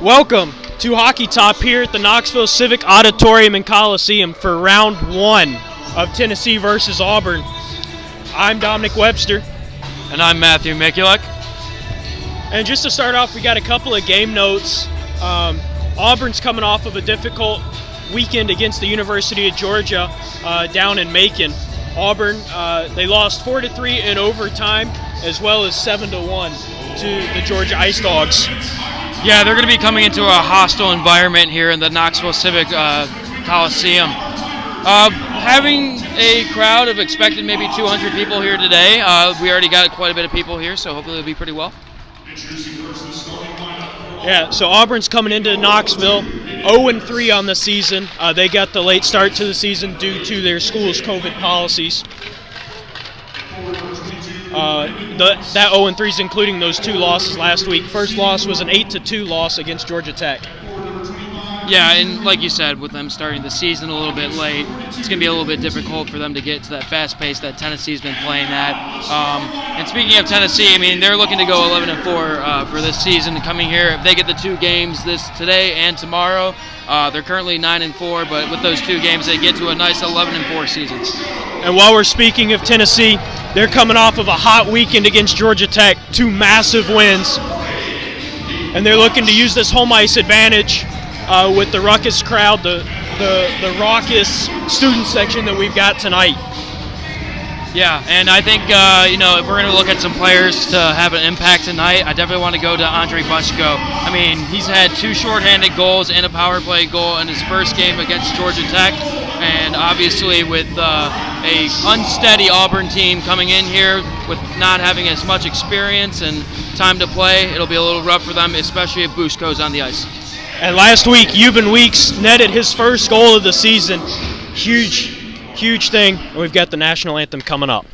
Welcome to Hockey Top here at the Knoxville Civic Auditorium and Coliseum for round one of Tennessee versus Auburn. I'm Dominic Webster. And I'm Matthew Mikulek. And just to start off, we got a couple of game notes. Auburn's coming off of a difficult weekend against the University of Georgia down in Macon. Auburn, they lost 4-3 in overtime, as well as 7-1 to the Georgia Ice Dogs. Yeah, they're going to be coming into a hostile environment here in the Knoxville Civic Coliseum. Having a crowd of expected maybe 200 people here today. We already got quite a bit of people here, so hopefully it'll be pretty well. Yeah, so Auburn's coming into Knoxville 0-3 on the season. They got the late start to the season due to their school's COVID policies. That 0-3 is including those two losses last week. First loss was an 8-2 loss against Georgia Tech. Yeah, and like you said, with them starting the season a little bit late, it's going to be a little bit difficult for them to get to that fast pace that Tennessee's been playing at. And speaking of Tennessee, I mean, they're looking to go 11-4 for this season coming here. If they get the two games today and tomorrow, they're currently 9-4, but with those two games, they get to a nice 11-4 season. And while we're speaking of Tennessee, they're coming off of a hot weekend against Georgia Tech, two massive wins. And they're looking to use this home ice advantage with the ruckus crowd, the raucous student section that we've got tonight. Yeah, and I think, if we're going to look at some players to have an impact tonight, I definitely want to go to Andre Bushko. I mean, he's had two shorthanded goals and a power play goal in his first game against Georgia Tech. And obviously with a unsteady Auburn team coming in here with not having as much experience and time to play, it'll be a little rough for them, especially if Bushko's on the ice. And last week, Euban Weeks netted his first goal of the season. Huge thing. And we've got the national anthem coming up.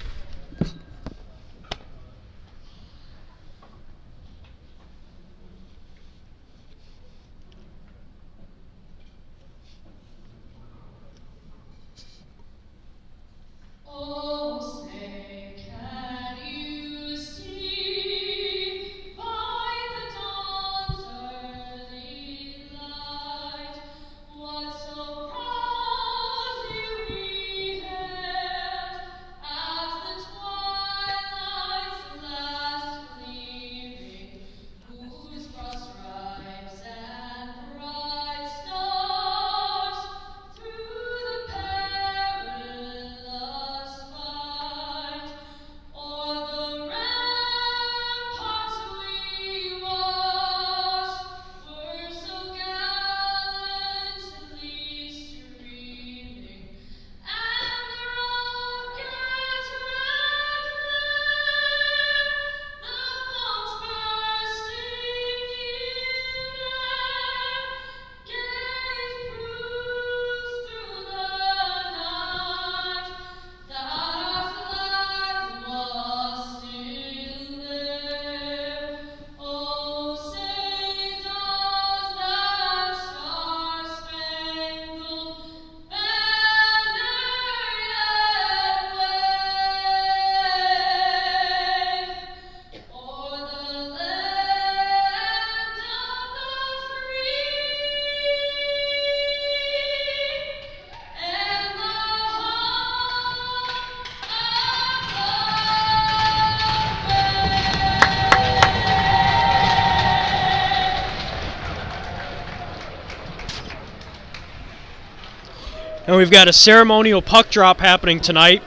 And we've got a ceremonial puck drop happening tonight.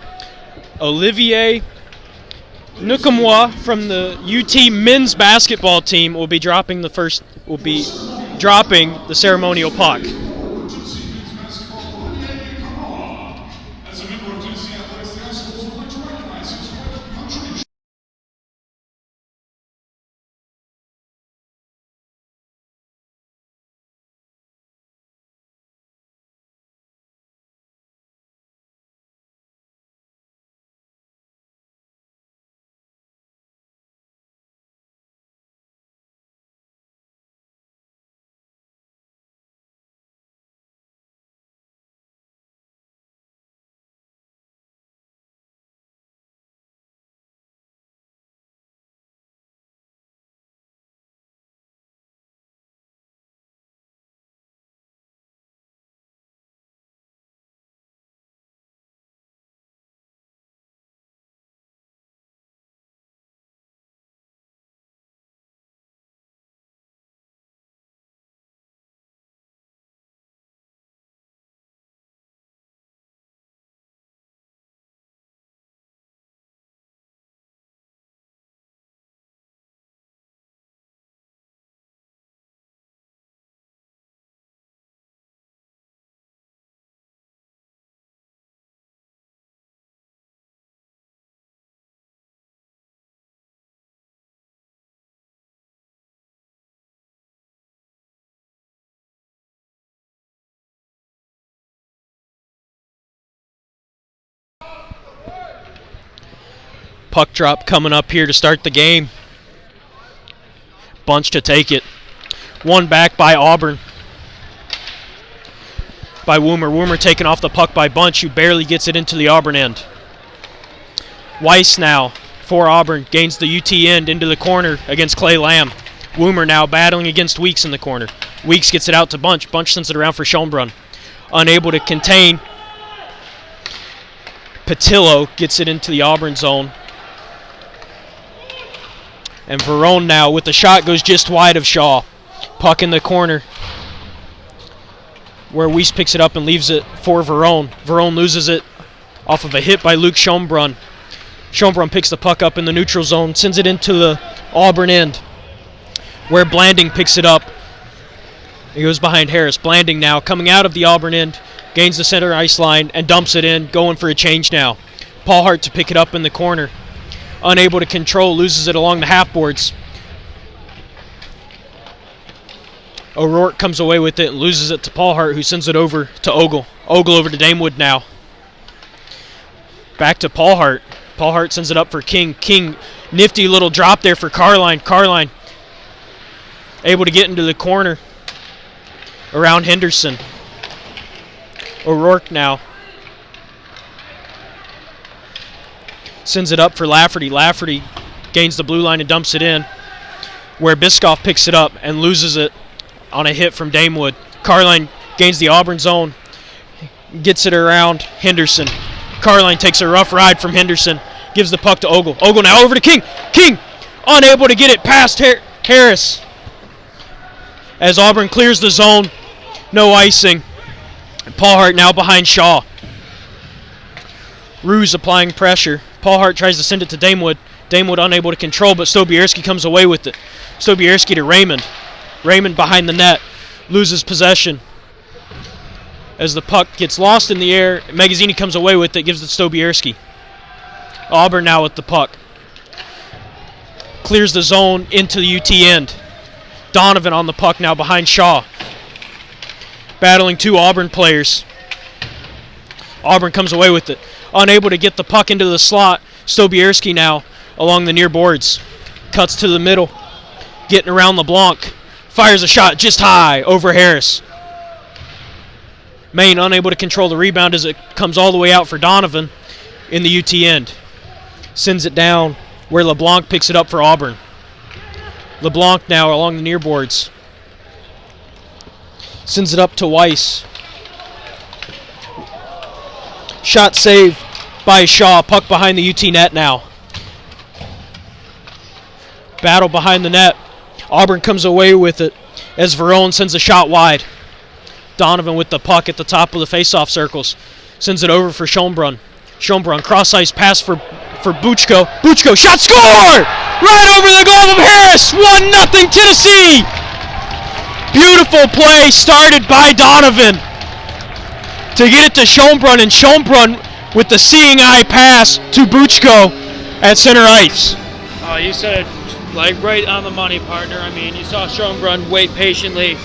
Olivier Nukamwa from the UT men's basketball team will be dropping the ceremonial puck. Puck drop coming up here to start the game. Bunch to take it. One back by Auburn. By Woomer. Woomer taking off the puck by Bunch, who barely gets it into the Auburn end. Weiss now for Auburn gains the UT end into the corner against Clay Lamb. Woomer now battling against Weeks in the corner. Weeks gets it out to Bunch. Bunch sends it around for Schonbrunn. Unable to contain. Patillo gets it into the Auburn zone. And Verone now with the shot goes just wide of Shaw. Puck in the corner where Weiss picks it up and leaves it for Verone. Verone loses it off of a hit by Luke Schonbrunn. Schonbrunn picks the puck up in the neutral zone, sends it into the Auburn end where Blanding picks it up. He goes behind Harris. Blanding now coming out of the Auburn end, gains the center ice line and dumps it in, going for a change now. Paul Hart to pick it up in the corner. Unable to control, loses it along the half boards. O'Rourke comes away with it and loses it to Paul Hart, who sends it over to Ogle. Ogle over to Damewood now. Back to Paul Hart. Paul Hart sends it up for King. King, nifty little drop there for Carline. Carline able to get into the corner around Henderson. O'Rourke now sends it up for Lafferty. Lafferty gains the blue line and dumps it in, where Biscoff picks it up and loses it on a hit from Damewood. Carline gains the Auburn zone, gets it around Henderson. Carline takes a rough ride from Henderson, gives the puck to Ogle. Ogle now over to King. King unable to get it past Harris. As Auburn clears the zone, no icing. Paul Hart now behind Shaw. Ruse applying pressure. Paul Hart tries to send it to Damewood. Damewood unable to control, but Stobierski comes away with it. Stobierski to Raymond. Raymond behind the net. Loses possession. As the puck gets lost in the air, Magazzini comes away with it, gives it to Stobierski. Auburn now with the puck. Clears the zone into the UT end. Donovan on the puck now behind Shaw. Battling two Auburn players. Auburn comes away with it. Unable to get the puck into the slot. Stobierski now along the near boards. Cuts to the middle. Getting around LeBlanc. Fires a shot just high over Harris. Maine unable to control the rebound as it comes all the way out for Donovan in the UT end. Sends it down where LeBlanc picks it up for Auburn. LeBlanc now along the near boards. Sends it up to Weiss. Shot saved by Shaw. Puck behind the UT net now. Battle behind the net. Auburn comes away with it as Verone sends a shot wide. Donovan with the puck at the top of the face-off circles. Sends it over for Schonbrunn. Schonbrunn cross-ice pass for Buchko. Buchko shot, score! Right over the glove of Harris. 1-0 Tennessee. Beautiful play started by Donovan to get it to Schonbrunn, and Schonbrunn with the seeing eye pass to Buchko at center ice. You said it like right on the money, partner. I mean, you saw Schonbrunn wait patiently,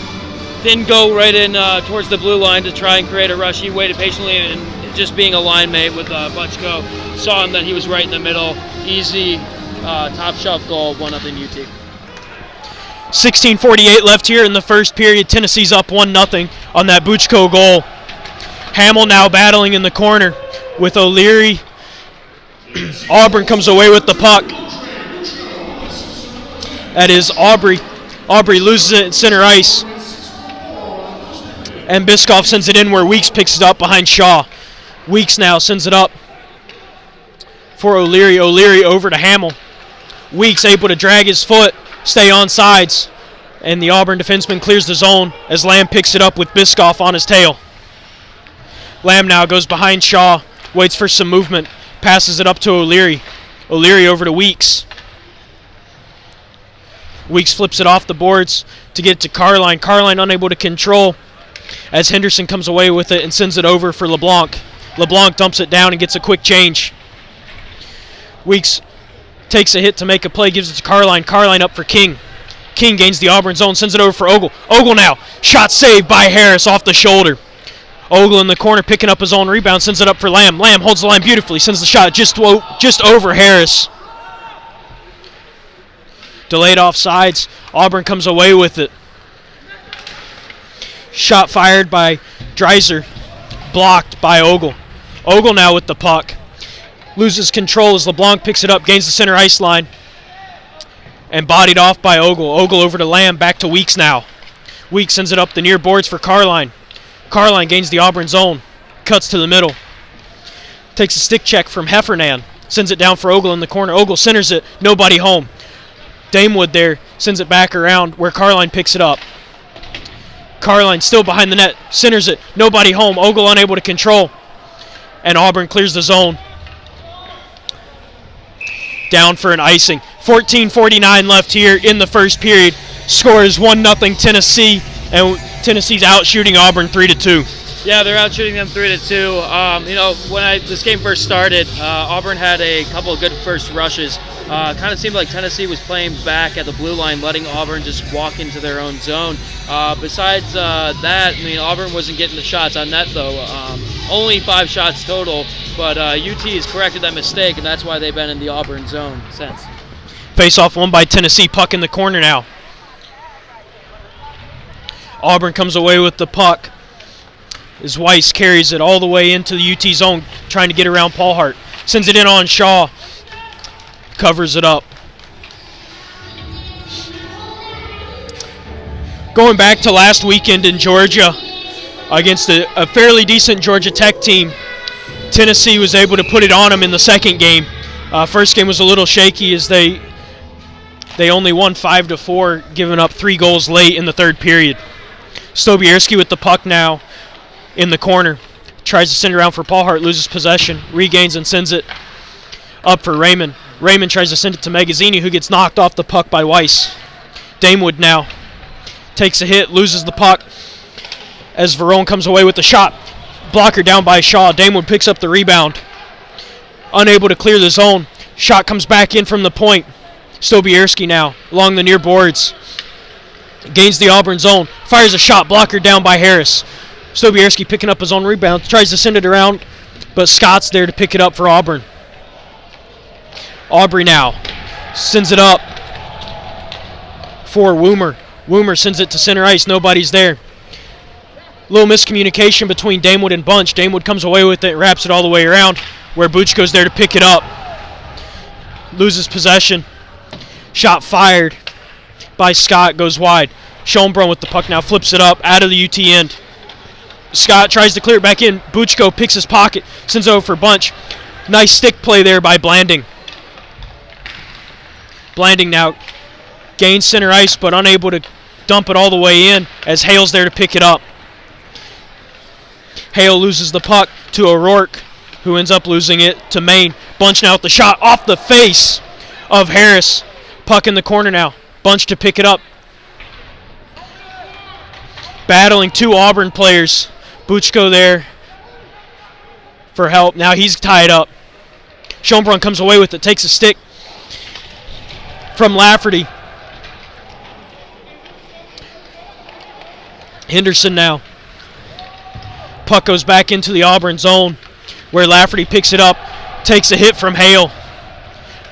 didn't go right in towards the blue line to try and create a rush. He waited patiently, and just being a line mate with Buchko, saw him that he was right in the middle. Easy top shelf goal, 1-0 UT. 16:48 left here in the first period. Tennessee's up 1-0 on that Buchko goal. Hamill now battling in the corner with O'Leary. Auburn comes away with the puck. That is Aubrey. Aubrey loses it at center ice. And Biscoff sends it in where Weeks picks it up behind Shaw. Weeks now sends it up for O'Leary. O'Leary over to Hamill. Weeks able to drag his foot, stay on sides, and the Auburn defenseman clears the zone as Lamb picks it up with Biscoff on his tail. Lamb now goes behind Shaw, waits for some movement, passes it up to O'Leary. O'Leary over to Weeks. Weeks flips it off the boards to get to Carline. Carline unable to control as Henderson comes away with it and sends it over for LeBlanc. LeBlanc dumps it down and gets a quick change. Weeks takes a hit to make a play, gives it to Carline. Carline up for King. King gains the Auburn zone, sends it over for Ogle. Ogle now, shot saved by Harris off the shoulder. Ogle in the corner picking up his own rebound, sends it up for Lamb. Lamb holds the line beautifully, sends the shot just over Harris. Delayed offsides. Auburn comes away with it. Shot fired by Dreiser. Blocked by Ogle. Ogle now with the puck. Loses control as LeBlanc picks it up, gains the center ice line. And bodied off by Ogle. Ogle over to Lamb, back to Weeks now. Weeks sends it up the near boards for Carline. Carline gains the Auburn zone. Cuts to the middle. Takes a stick check from Heffernan. Sends it down for Ogle in the corner. Ogle centers it. Nobody home. Damewood there sends it back around where Carline picks it up. Carline still behind the net. Centers it. Nobody home. Ogle unable to control. And Auburn clears the zone. Down for an icing. 14:49 left here in the first period. Score is 1-0 Tennessee. And Tennessee's out shooting Auburn 3-2. Yeah, they're out shooting them 3-2. When this game first started, Auburn had a couple of good first rushes. Kind of seemed like Tennessee was playing back at the blue line, letting Auburn just walk into their own zone. Besides that, Auburn wasn't getting the shots on net, though. Only 5 shots total, but UT has corrected that mistake, and that's why they've been in the Auburn zone since. Face-off won by Tennessee. Puck in the corner now. Auburn comes away with the puck as Weiss carries it all the way into the UT zone, trying to get around Paul Hart. Sends it in on Shaw. Covers it up. Going back to last weekend in Georgia against a fairly decent Georgia Tech team, Tennessee was able to put it on them in the second game. First game was a little shaky as they only won 5-4, giving up 3 goals late in the third period. Stobierski with the puck now in the corner. Tries to send it around for Paul Hart, loses possession, regains and sends it up for Raymond. Raymond tries to send it to Magazzini, who gets knocked off the puck by Weiss. Damewood now takes a hit, loses the puck as Verone comes away with the shot. Blocker down by Shaw. Damewood picks up the rebound. Unable to clear the zone. Shot comes back in from the point. Stobierski now along the near boards. Gains the Auburn zone. Fires a shot. Blocker down by Harris. Stobierski picking up his own rebound. Tries to send it around, but Scott's there to pick it up for Auburn. Aubrey now sends it up for Woomer. Woomer sends it to center ice. Nobody's there. Little miscommunication between Damewood and Bunch. Damewood comes away with it, wraps it all the way around, where Buchko's there to pick it up. Loses possession. Shot fired by Scott, goes wide. Schoenbrunn with the puck now, flips it up out of the UT end. Scott tries to clear it back in. Buchko picks his pocket, sends it over for Bunch. Nice stick play there by Blanding. Blanding now gains center ice, but unable to dump it all the way in as Hale's there to pick it up. Hale loses the puck to O'Rourke, who ends up losing it to Maine. Bunch now with the shot off the face of Harris. Puck in the corner now. Bunch to pick it up. Battling 2 Auburn players. Buchko there for help. Now he's tied up. Schoenbrunn comes away with it, takes a stick from Lafferty. Henderson now. Puck goes back into the Auburn zone where Lafferty picks it up, takes a hit from Hale.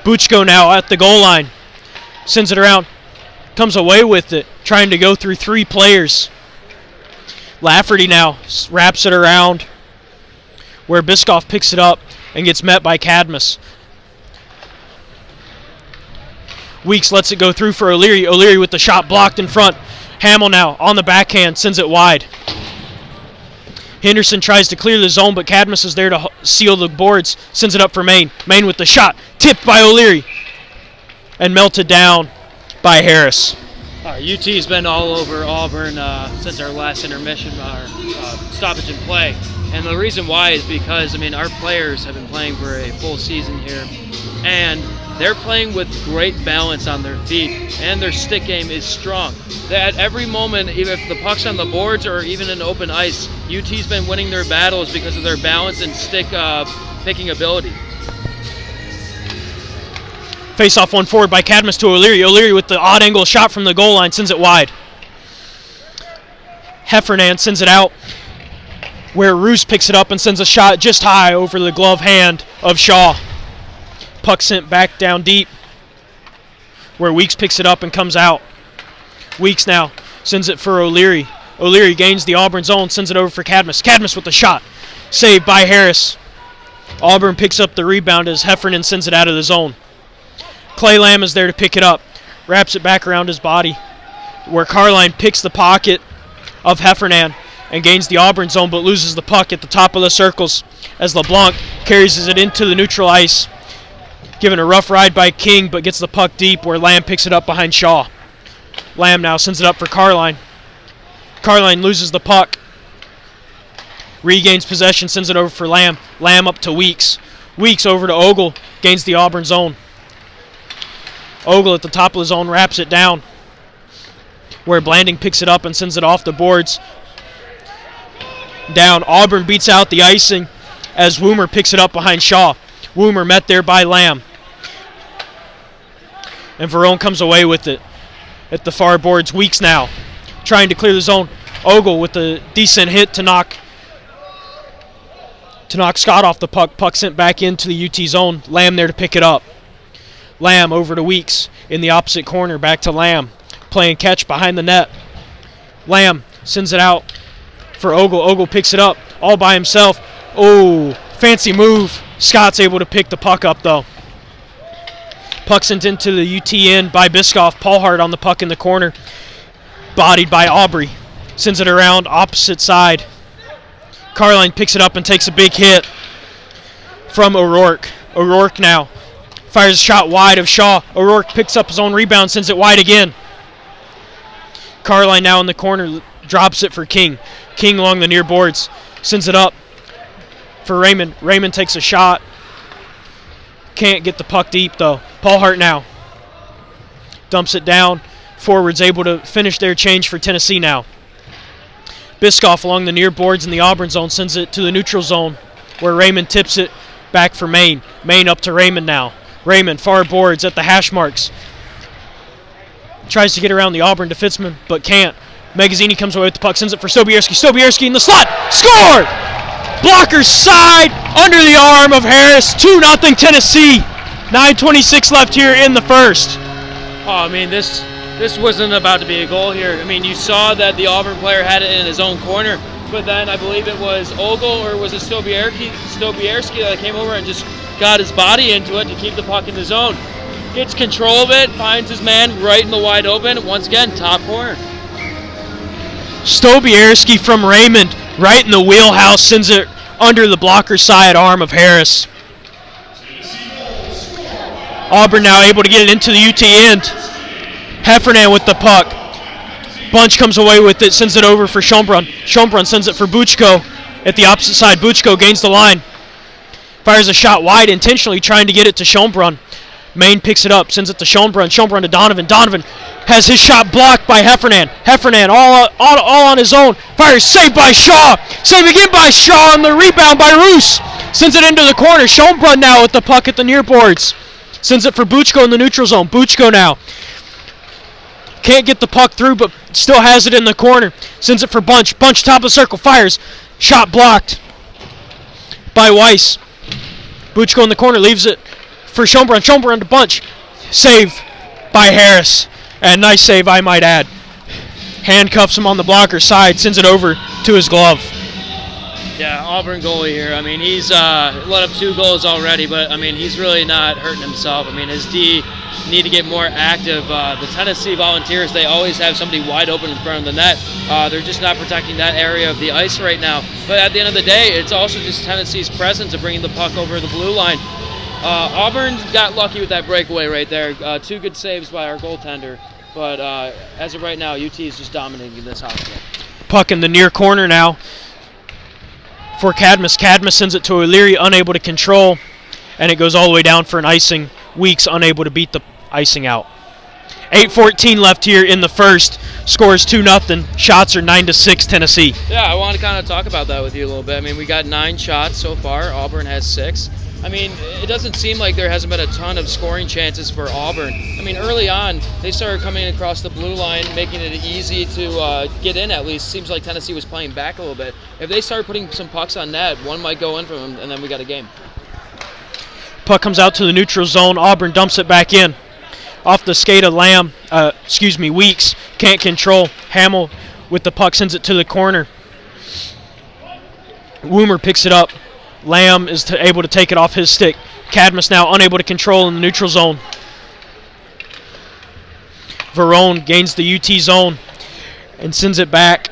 Buchko now at the goal line. Sends it around, comes away with it, trying to go through 3 players. Lafferty now wraps it around where Biscoff picks it up and gets met by Cadmus. Weeks lets it go through for O'Leary. O'Leary with the shot blocked in front. Hamill now on the backhand, sends it wide. Henderson tries to clear the zone, but Cadmus is there to seal the boards. Sends it up for Maine. Maine with the shot. Tipped by O'Leary. And melted down by Harris. UT's been all over Auburn since our last intermission, our stoppage in play. And the reason why is because, our players have been playing for a full season here. And they're playing with great balance on their feet, and their stick game is strong. At every moment, even if the puck's on the boards or even in open ice, UT's been winning their battles because of their balance and stick picking ability. Face-off one forward by Cadmus to O'Leary. O'Leary with the odd angle shot from the goal line, sends it wide. Heffernan sends it out where Roos picks it up and sends a shot just high over the glove hand of Shaw. Puck sent back down deep where Weeks picks it up and comes out. Weeks now sends it for O'Leary. O'Leary gains the Auburn zone, sends it over for Cadmus. Cadmus with the shot. Saved by Harris. Auburn picks up the rebound as Heffernan sends it out of the zone. Clay Lamb is there to pick it up. Wraps it back around his body, where Carline picks the pocket of Heffernan and gains the Auburn zone, but loses the puck at the top of the circles as LeBlanc carries it into the neutral ice. Given a rough ride by King, but gets the puck deep where Lamb picks it up behind Shaw. Lamb now sends it up for Carline. Carline loses the puck. Regains possession, sends it over for Lamb. Lamb up to Weeks. Weeks over to Ogle, gains the Auburn zone. Ogle at the top of the zone wraps it down, where Blanding picks it up and sends it off the boards. Down, Auburn beats out the icing as Woomer picks it up behind Shaw. Woomer met there by Lamb. And Verone comes away with it at the far boards. Weeks now trying to clear the zone. Ogle with a decent hit to knock Scott off the puck. Puck sent back into the UT zone. Lamb there to pick it up. Lamb over to Weeks in the opposite corner. Back to Lamb. Playing catch behind the net. Lamb sends it out for Ogle. Ogle picks it up all by himself. Oh, fancy move. Scott's able to pick the puck up, though. Puck sent into the UT end by Biscoff. Paulhart on the puck in the corner. Bodied by Aubrey. Sends it around opposite side. Carline picks it up and takes a big hit from O'Rourke. O'Rourke now fires a shot wide of Shaw. O'Rourke picks up his own rebound, sends it wide again. Carline now in the corner, drops it for King. King along the near boards, sends it up for Raymond. Raymond takes a shot. Can't get the puck deep, though. Paulhart now dumps it down. Forwards able to finish their change for Tennessee now. Biscoff along the near boards in the Auburn zone sends it to the neutral zone, where Raymond tips it back for Maine. Maine up to Raymond now. Raymond, far boards at the hash marks. Tries to get around the Auburn defenseman, but can't. Magazzini comes away with the puck, sends it for Sobierski. Sobierski in the slot. Scored! Blocker side, under the arm of Harris. 2-0 Tennessee. 9:26 left here in the first. Oh, I mean, this wasn't about to be a goal here. I mean, you saw that the Auburn player had it in his own corner, but then I believe it was Ogle or was it Sobierski that came over and just got his body into it to keep the puck in the zone. Gets control of it, finds his man right in the wide open. Once again, top corner. Sobierski from Raymond, right in the wheelhouse, sends it under the blocker side arm of Harris. Auburn now able to get it into the UT end. Heffernan with the puck. Bunch comes away with it, sends it over for Schombrun. Schombrun sends it for Buchko at the opposite side. Buchko gains the line. Fires a shot wide, intentionally trying to get it to Schombrun. Maine picks it up, sends it to Schombrun. Schombrun to Donovan. Donovan has his shot blocked by Heffernan. Heffernan all on his own. Fires, saved by Shaw. Save again by Shaw, and the rebound by Roos. Sends it into the corner. Schombrun now with the puck at the near boards. Sends it for Buchko in the neutral zone. Buchko now. Can't get the puck through, but still has it in the corner. Sends it for Bunch. Bunch top of the circle. Fires. Shot blocked by Weiss. Buchko in the corner. Leaves it for Schombrun. Schombrun to Bunch. Save by Harris. And nice save, I might add. Handcuffs him on the blocker side. Sends it over to his glove. Yeah, Auburn goalie here. I mean, he's let up 2 goals already, but, I mean, he's really not hurting himself. I mean, his D need to get more active. The Tennessee Volunteers, they always have somebody wide open in front of the net. They're just not protecting that area of the ice right now. But at the end of the day, it's also just Tennessee's presence of bringing the puck over the blue line. Auburn got lucky with that breakaway right there. 2 good saves by our goaltender. But as of right now, UT is just dominating this hockey game. Puck in the near corner now for Cadmus. Cadmus sends it to O'Leary, unable to control, and it goes all the way down for an icing. Weeks unable to beat the icing out. 8:14 left here in the first. Scores 2-0. Shots are 9-6 Tennessee. Yeah, I want to kind of talk about that with you a little bit. I mean, we got 9 shots so far. Auburn has 6. I mean, it doesn't seem like there hasn't been a ton of scoring chances for Auburn. I mean, early on, they started coming across the blue line, making it easy to get in at least. Seems like Tennessee was playing back a little bit. If they start putting some pucks on net, one might go in for them, and then we got a game. Puck comes out to the neutral zone. Auburn dumps it back in. Off the skate of Weeks. Can't control. Hamill with the puck sends it to the corner. Woomer picks it up. Lamb is able to take it off his stick. Cadmus now unable to control in the neutral zone. Verone gains the UT zone and sends it back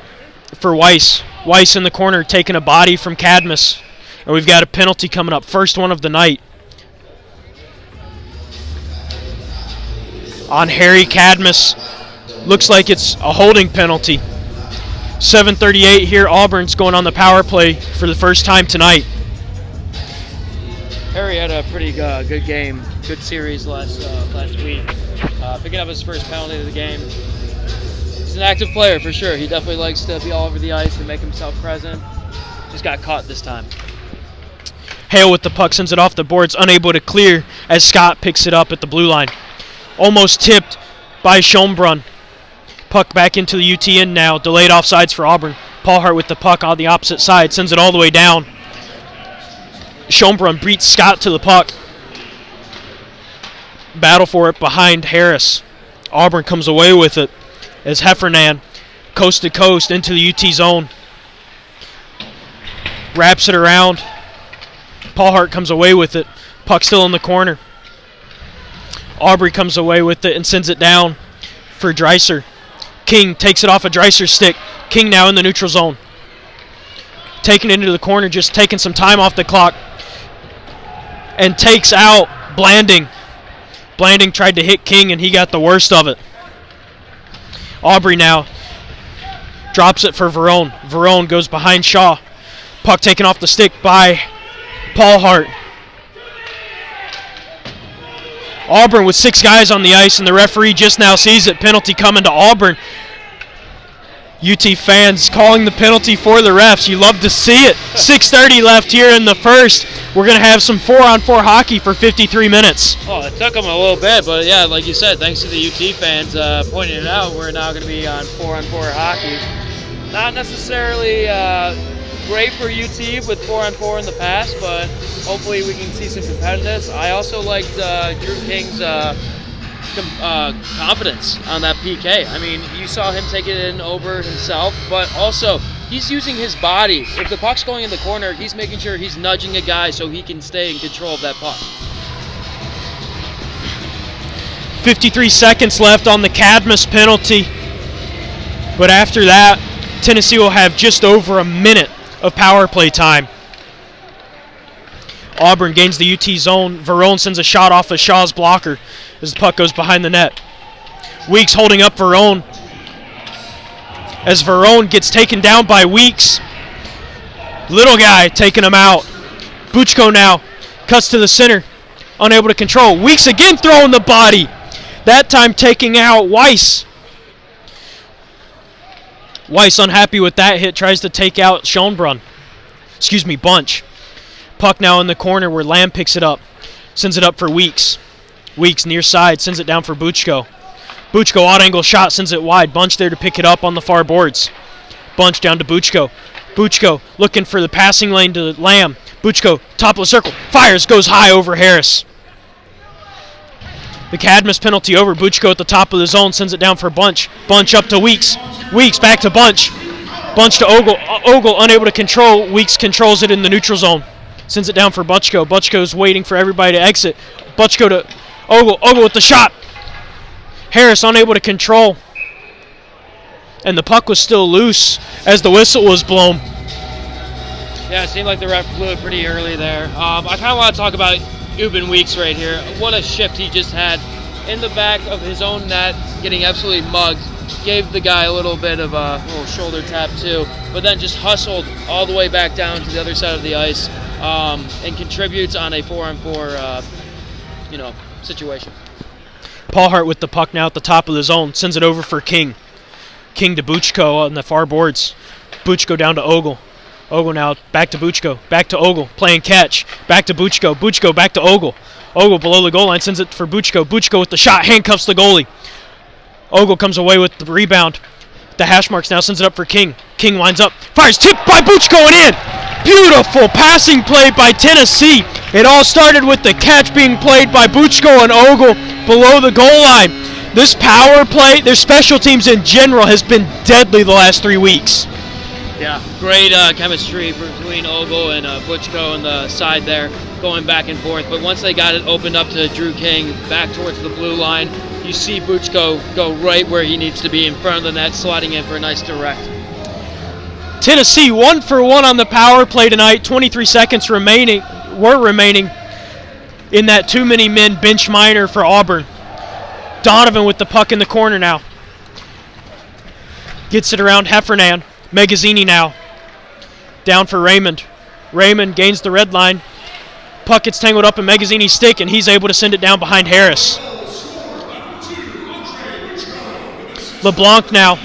for Weiss. Weiss in the corner taking a body from Cadmus. And we've got a penalty coming up. First one of the night. On Harry Cadmus. Looks like it's a holding penalty. 7:38 here. Auburn's going on the power play for the first time tonight. Harry had a pretty good game, good series last week. Picking up his first penalty of the game. He's an active player for sure. He definitely likes to be all over the ice and make himself present. Just got caught this time. Hale with the puck sends it off the boards, unable to clear as Scott picks it up at the blue line. Almost tipped by Schombrun. Puck back into the UTN now. Delayed offsides for Auburn. Paulhart with the puck on the opposite side. Sends it all the way down. Schombrun beats Scott to the puck. Battle for it behind Harris. Auburn comes away with it as Heffernan coast to coast into the UT zone. Wraps it around. Paulhart comes away with it. Puck still in the corner. Aubrey comes away with it and sends it down for Dreiser. King takes it off of Dreiser's stick. King now in the neutral zone. Taking it into the corner, just taking some time off the clock. And takes out Blanding. Blanding tried to hit King and he got the worst of it. Aubrey now drops it for Verone. Verone goes behind Shaw. Puck taken off the stick by Paulhart. Auburn with 6 guys on the ice, and the referee just now sees it. Penalty coming to Auburn. UT fans calling the penalty for the refs. You love to see it. 6:30 left here in the first. We're going to have some 4-on-4 hockey for 53 minutes. Oh, it took them a little bit, but yeah, like you said, thanks to the UT fans pointing it out, we're now going to be on 4-on-4 hockey. Not necessarily great for UT with 4-on-4 in the past, but hopefully we can see some competitiveness. I also liked Drew King's confidence on that PK. I mean, you saw him take it in over himself, but also he's using his body. If the puck's going in the corner, he's making sure he's nudging a guy so he can stay in control of that puck. 53 seconds left on the Cadmus penalty. But after that, Tennessee will have just over a minute of power play time. Auburn gains the UT zone. Verone sends a shot off of Shaw's blocker as the puck goes behind the net. Weeks holding up Verone. As Verone gets taken down by Weeks. Little guy taking him out. Buchko now cuts to the center. Unable to control. Weeks again throwing the body. That time taking out Weiss. Weiss unhappy with that hit. Tries to take out Bunch. Puck now in the corner where Lamb picks it up. Sends it up for Weeks. Weeks near side. Sends it down for Buchko. Buchko odd angle shot. Sends it wide. Bunch there to pick it up on the far boards. Bunch down to Buchko. Buchko looking for the passing lane to Lamb. Buchko top of the circle. Fires. Goes high over Harris. The Cadmus penalty over. Buchko at the top of the zone. Sends it down for Bunch. Bunch up to Weeks. Weeks back to Bunch. Bunch to Ogle. Ogle unable to control. Weeks controls it in the neutral zone. Sends it down for Butchko. Butchko's waiting for everybody to exit. Butchko to Ogle. Ogle with the shot. Harris unable to control. And the puck was still loose as the whistle was blown. Yeah, it seemed like the ref blew it pretty early there. I kind of want to talk about Ubin Weeks right here. What a shift he just had in the back of his own net, getting absolutely mugged. Gave the guy a little bit of a little shoulder tap too, but then just hustled all the way back down to the other side of the ice and contributes on a 4-on-4 situation. Paulhart with the puck now at the top of the zone. Sends it over for King. King to Buchko on the far boards. Buchko down to Ogle. Ogle now back to Buchko. Back to Ogle. Playing catch. Back to Buchko. Buchko back to Ogle. Ogle below the goal line. Sends it for Buchko. Buchko with the shot. Handcuffs the goalie. Ogle comes away with the rebound. The hash marks now sends it up for King. King winds up. Fires. Tipped by Buchko and in. Beautiful passing play by Tennessee. It all started with the catch being played by Buchko and Ogle. below the goal line. This power play, their special teams in general, has been deadly the last 3 weeks. Yeah, great chemistry between Ogle and Butchko on the side there, going back and forth. But once they got it opened up to Drew King back towards the blue line, you see Butchko go right where he needs to be in front of the net, sliding in for a nice direct. Tennessee 1 for 1 on the power play tonight. 23 seconds remaining in that too many men bench minor for Auburn. Donovan with the puck in the corner now. Gets it around Heffernan. Magazzini now. Down for Raymond. Raymond gains the red line. Puck gets tangled up in Magazzini's stick, and he's able to send it down behind Harris. LeBlanc now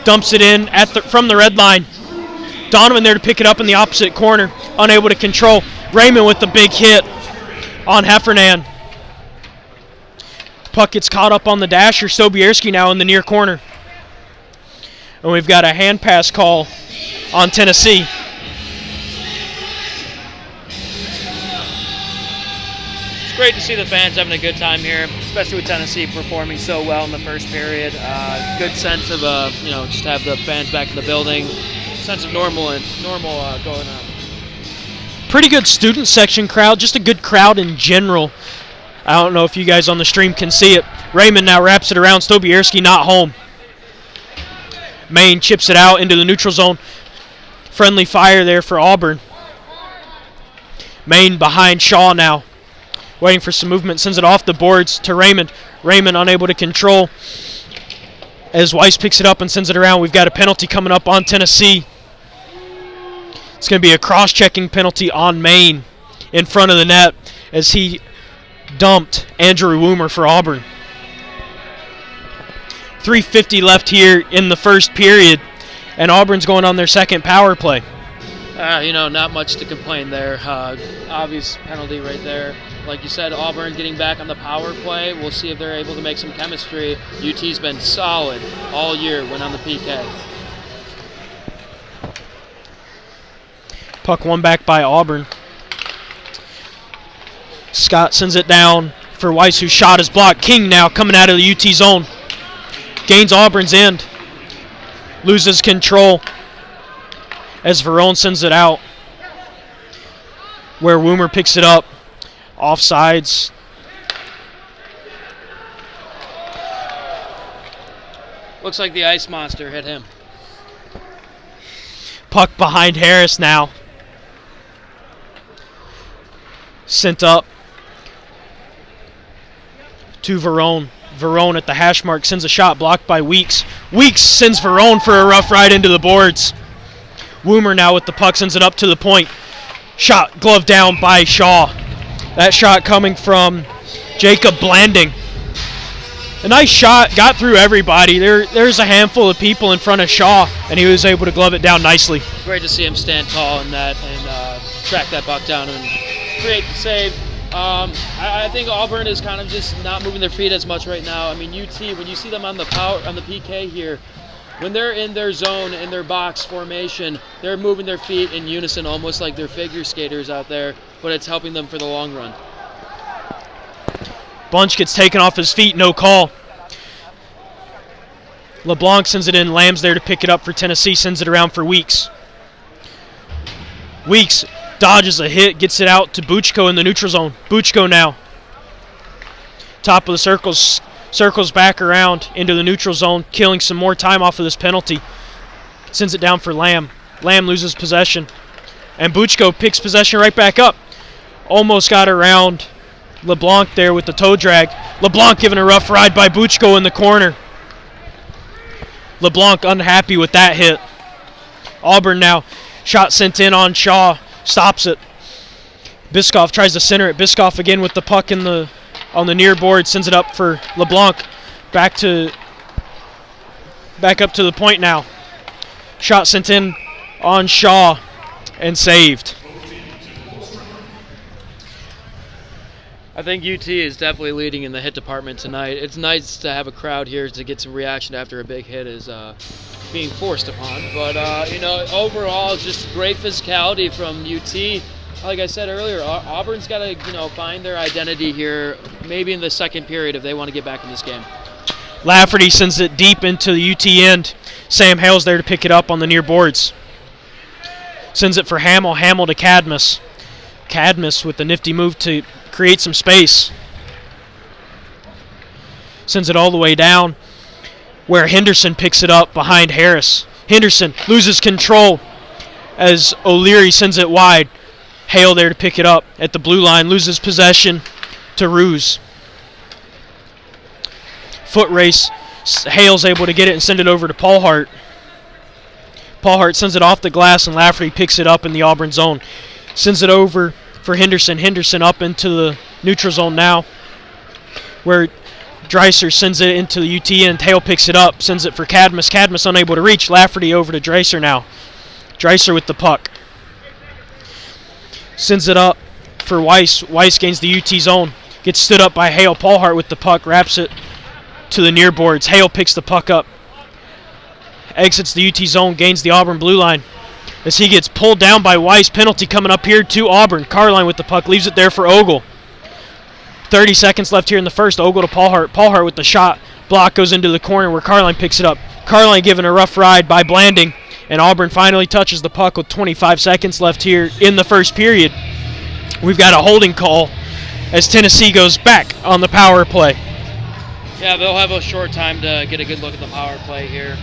dumps it in from the red line. Donovan there to pick it up in the opposite corner. Unable to control. Raymond with the big hit on Heffernan. Puck gets caught up on the dasher. Sobierski now in the near corner. And we've got a hand pass call on Tennessee. It's great to see the fans having a good time here, especially with Tennessee performing so well in the first period. Good sense of just have the fans back in the building. Sense of normal going on. Pretty good student section crowd, just a good crowd in general. I don't know if you guys on the stream can see it. Raymond now wraps it around. Stobierski not home. Maine chips it out into the neutral zone. Friendly fire there for Auburn. Maine behind Shaw now. Waiting for some movement. Sends it off the boards to Raymond. Raymond unable to control. As Weiss picks it up and sends it around, we've got a penalty coming up on Tennessee. It's going to be a cross-checking penalty on Maine in front of the net as he dumped Andrew Woomer for Auburn. 3:50 left here in the first period, and Auburn's going on their second power play. Not much to complain there. Obvious penalty right there. Like you said, Auburn getting back on the power play. We'll see if they're able to make some chemistry. UT's been solid all year when on the PK. Puck won back by Auburn. Scott sends it down for Weiss, whose shot is blocked. King now coming out of the UT zone. Gains Auburn's end. Loses control as Verone sends it out, where Woomer picks it up. Offsides. Looks like the ice monster hit him. Puck behind Harris now. Sent up to Verone. Verone at the hash mark sends a shot blocked by Weeks. Weeks sends Verone for a rough ride into the boards. Woomer now with the puck sends it up to the point. Shot gloved down by Shaw. That shot coming from Jacob Blanding. A nice shot, got through everybody. There's a handful of people in front of Shaw, and he was able to glove it down nicely. Great to see him stand tall in that and track that puck down and create the save. I think Auburn is kind of just not moving their feet as much right now. I mean, UT, when you see them on the PK here, when they're in their zone, in their box formation, they're moving their feet in unison, almost like they're figure skaters out there, but it's helping them for the long run. Bunch gets taken off his feet, no call. LeBlanc sends it in. Lamb's there to pick it up for Tennessee, sends it around for Weeks. Weeks dodges a hit, gets it out to Buchko in the neutral zone. Buchko now. Top of the circles back around into the neutral zone, killing some more time off of this penalty. Sends it down for Lamb. Lamb loses possession. And Buchko picks possession right back up. Almost got around LeBlanc there with the toe drag. LeBlanc given a rough ride by Buchko in the corner. LeBlanc unhappy with that hit. Auburn now. Shot sent in on Shaw. Stops it. Biscoff tries to center it. Biscoff again with the puck on the near board. Sends it up for LeBlanc. Back up to the point now. Shot sent in on Shaw and saved. I think UT is definitely leading in the hit department tonight. It's nice to have a crowd here to get some reaction after a big hit is being forced upon. But, overall, just great physicality from UT. like I said earlier, Auburn's got to find their identity here, maybe in the second period if they want to get back in this game. Lafferty sends it deep into the UT end. Sam Hale's there to pick it up on the near boards. Sends it for Hamill. Hamill to Cadmus. Cadmus with the nifty move to create some space. Sends it all the way down where Henderson picks it up behind Harris. Henderson loses control as O'Leary sends it wide. Hale there to pick it up at the blue line. Loses possession to Ruse. Foot race. Hale's able to get it and send it over to Paul Hart. Paul Hart sends it off the glass and Lafferty picks it up in the Auburn zone. Sends it over for Henderson. Henderson up into the neutral zone now where Dreiser sends it into the UT end. Hale picks it up, sends it for Cadmus. Cadmus unable to reach. Lafferty over to Dreiser now. Dreiser with the puck. Sends it up for Weiss. Weiss gains the UT zone. Gets stood up by Hale. Paul Hart with the puck. Wraps it to the near boards. Hale picks the puck up. Exits the UT zone. Gains the Auburn blue line. As he gets pulled down by Weiss. Penalty coming up here to Auburn. Carline with the puck. Leaves it there for Ogle. 30 seconds left here in the first. Ogle to Paul Hart. Paul Hart with the shot. Block goes into the corner where Carline picks it up. Carline given a rough ride by Blanding. And Auburn finally touches the puck with 25 seconds left here in the first period. We've got a holding call as Tennessee goes back on the power play. Yeah, they'll have a short time to get a good look at the power play here.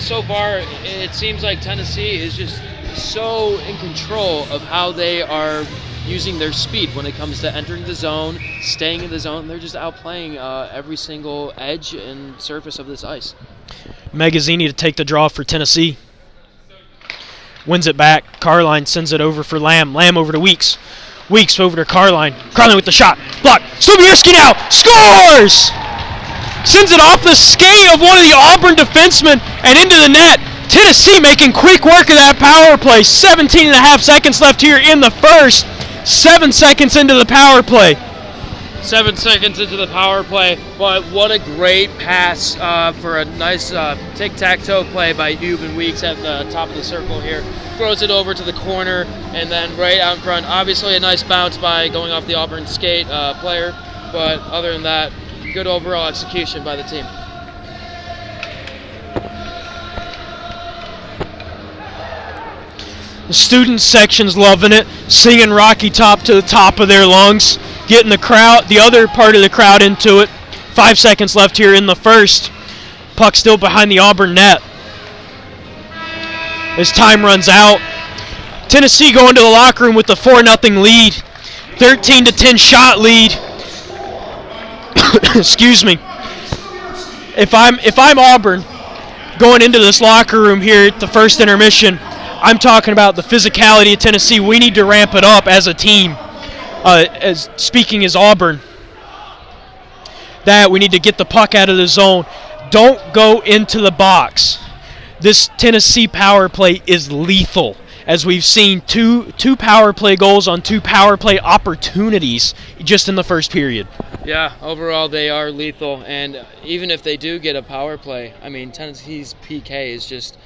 So far it seems like Tennessee is just so in control of how they are using their speed when it comes to entering the zone, staying in the zone. They're just outplaying every single edge and surface of this ice. Magazzini to take the draw for Tennessee. Wins it back. Carline sends it over for Lamb. Lamb over to Weeks. Weeks over to Carline. Carline with the shot. Block. Stubierski now. Scores! Sends it off the skate of one of the Auburn defensemen and into the net. Tennessee making quick work of that power play. 17 and a half seconds left here in the first. 7 seconds into the power play. 7 seconds into the power play, but what a great pass for a nice tic-tac-toe play by Euban Weeks at the top of the circle here. Throws it over to the corner, and then right out in front. Obviously a nice bounce by going off the Auburn skate player, but other than that, good overall execution by the team. The student section's loving it, singing Rocky Top to the top of their lungs, getting the crowd, the other part of the crowd into it. 5 seconds left here in the first. Puck still behind the Auburn net. As time runs out, Tennessee going to the locker room with the 4-0 lead. 13-10 shot lead. Excuse me. If I'm Auburn going into this locker room here at the first intermission, I'm talking about the physicality of Tennessee. We need to ramp it up as a team. Speaking as Auburn, that we need to get the puck out of the zone. Don't go into the box. This Tennessee power play is lethal, as we've seen two power play goals on 2 power play opportunities just in the first period. Yeah, overall they are lethal, and even if they do get a power play, Tennessee's PK is just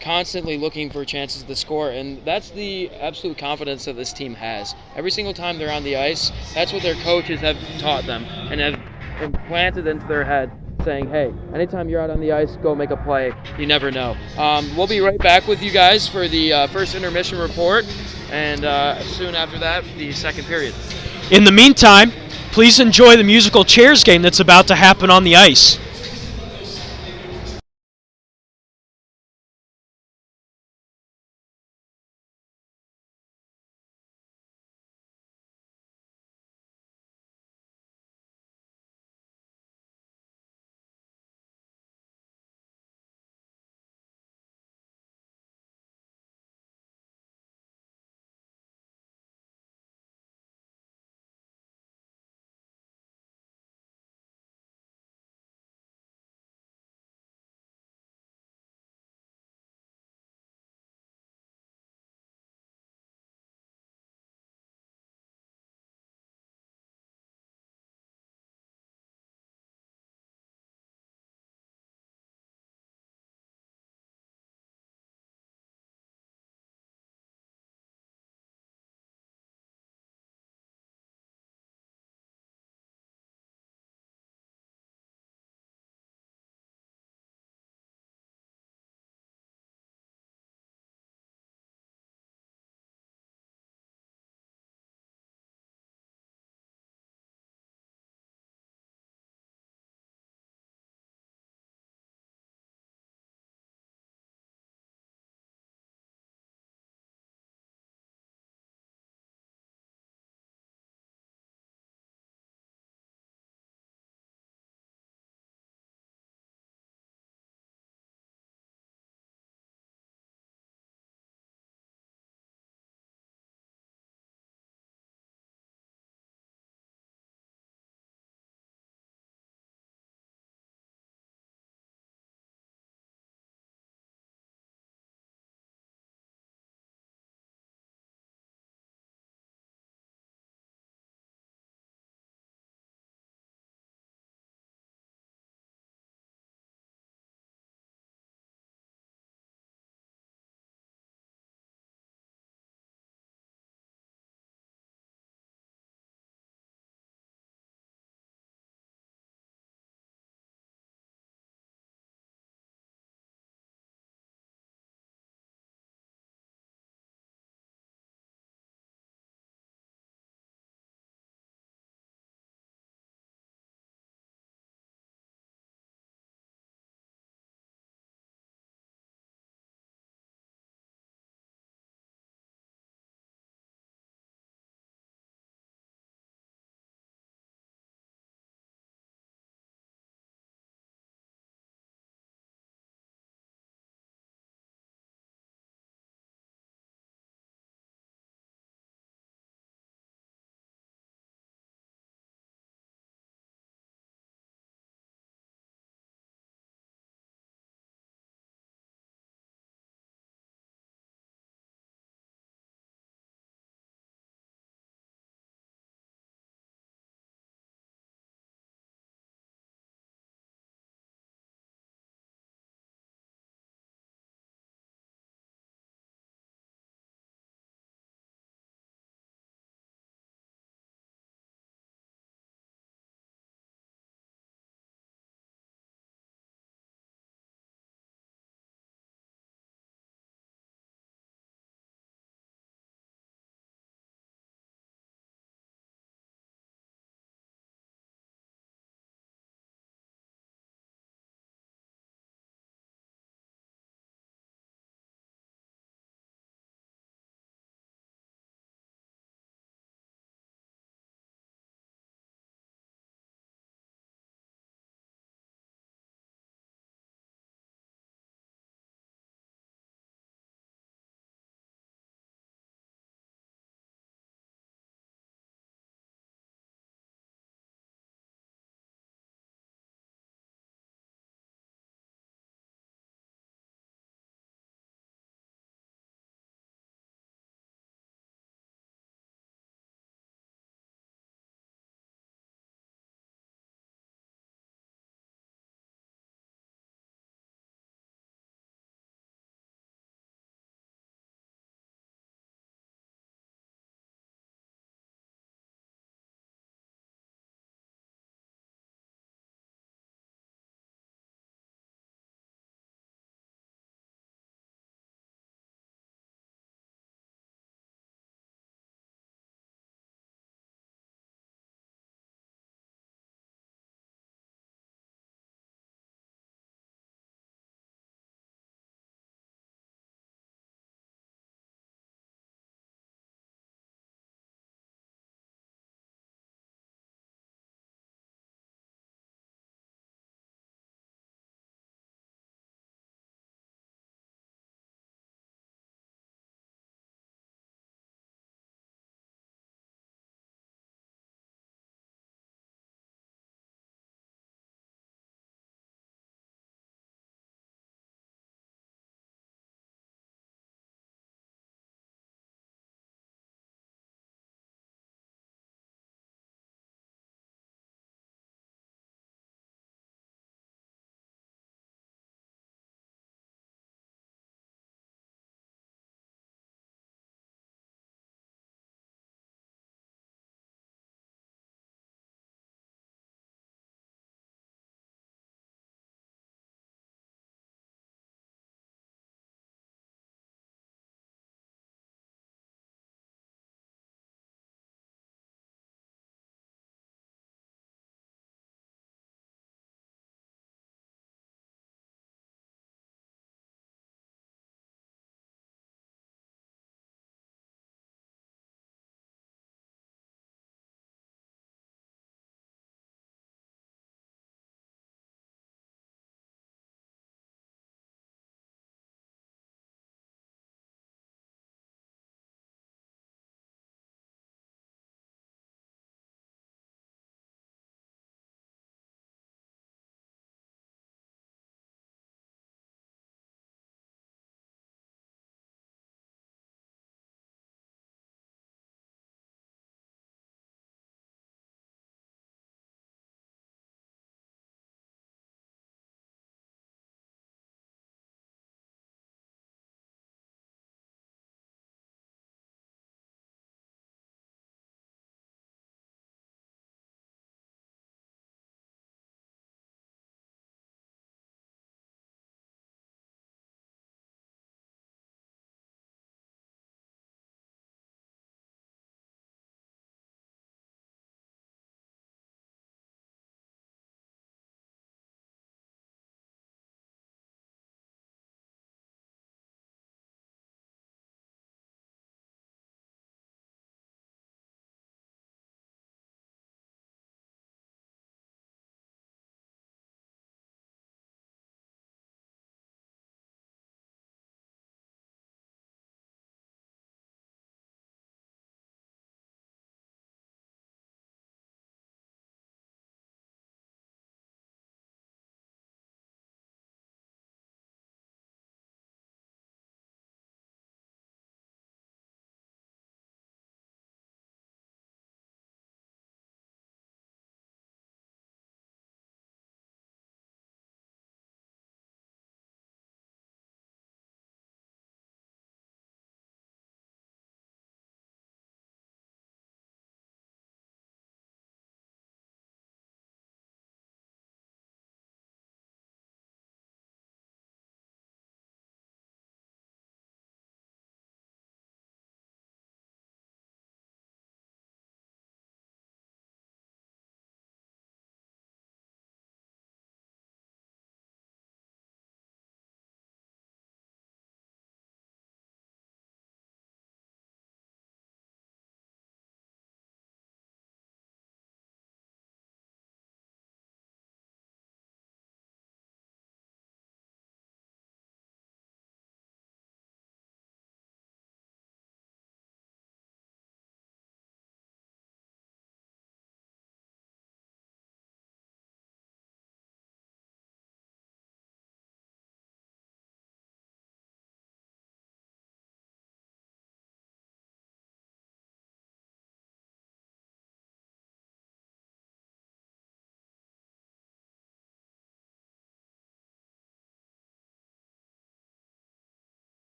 constantly looking for chances to score, and that's the absolute confidence that this team has. Every single time they're on the ice, that's what their coaches have taught them and have implanted into their head, saying, hey, anytime you're out on the ice, go make a play. You never know. We'll be right back with you guys for the first intermission report, and soon after that, the second period. In the meantime, please enjoy the musical chairs game that's about to happen on the ice.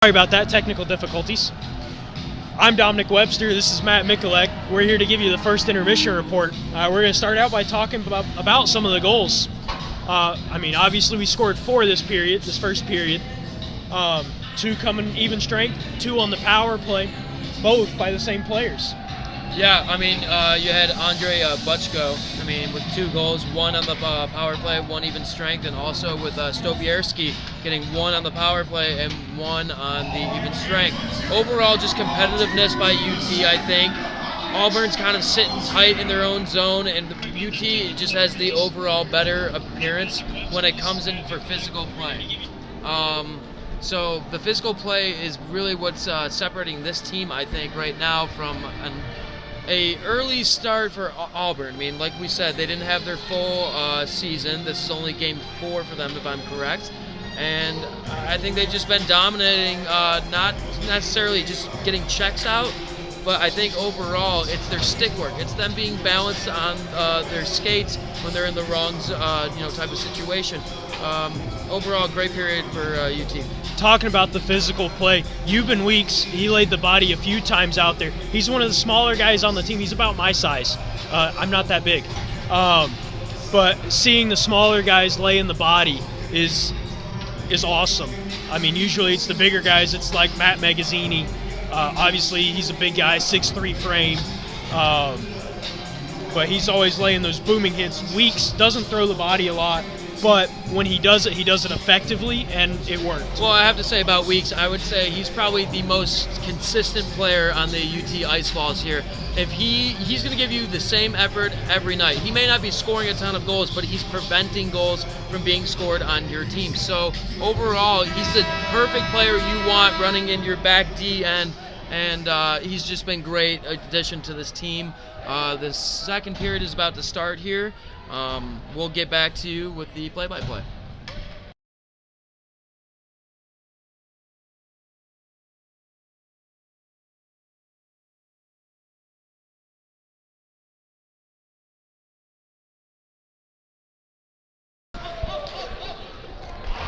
Sorry about that, technical difficulties. I'm Dominic Webster. This is Matt Mikulek. We're here to give you the first intermission report. We're going to start out by talking about some of the goals. Obviously we scored 4 this first period. 2 coming even strength, 2 on the power play, both by the same players. Yeah, you had Andre Butchko, with 2 goals, 1 on the power play, 1 even strength, and also with Stobierski getting 1 on the power play and 1 on the even strength. Overall, just competitiveness by UT, I think. Auburn's kind of sitting tight in their own zone, and the UT just has the overall better appearance when it comes in for physical play. So the physical play is really what's separating this team, I think, right now from a early start for Auburn. Like we said, they didn't have their full season. This is only game 4 for them, if I'm correct. And I think they've just been dominating, not necessarily just getting checks out, but I think overall it's their stick work. It's them being balanced on their skates when they're in the wrong type of situation. Overall, great period for UT. Talking about the physical play, Euban Weeks, he laid the body a few times out there. He's one of the smaller guys on the team. He's about my size. I'm not that big. But seeing the smaller guys laying the body is awesome. Usually it's the bigger guys. It's like Matt Magazzini. Obviously, he's a big guy, 6'3" frame. But he's always laying those booming hits. Weeks doesn't throw the body a lot, but when he does it effectively, and it worked. Well, I have to say about Weeks, I would say he's probably the most consistent player on the UT Ice Balls here. If he's going to give you the same effort every night. He may not be scoring a ton of goals, but he's preventing goals from being scored on your team. So overall, he's the perfect player you want running in your back D end, and he's just been great addition to this team. The second period is about to start here. We'll get back to you with the play-by-play.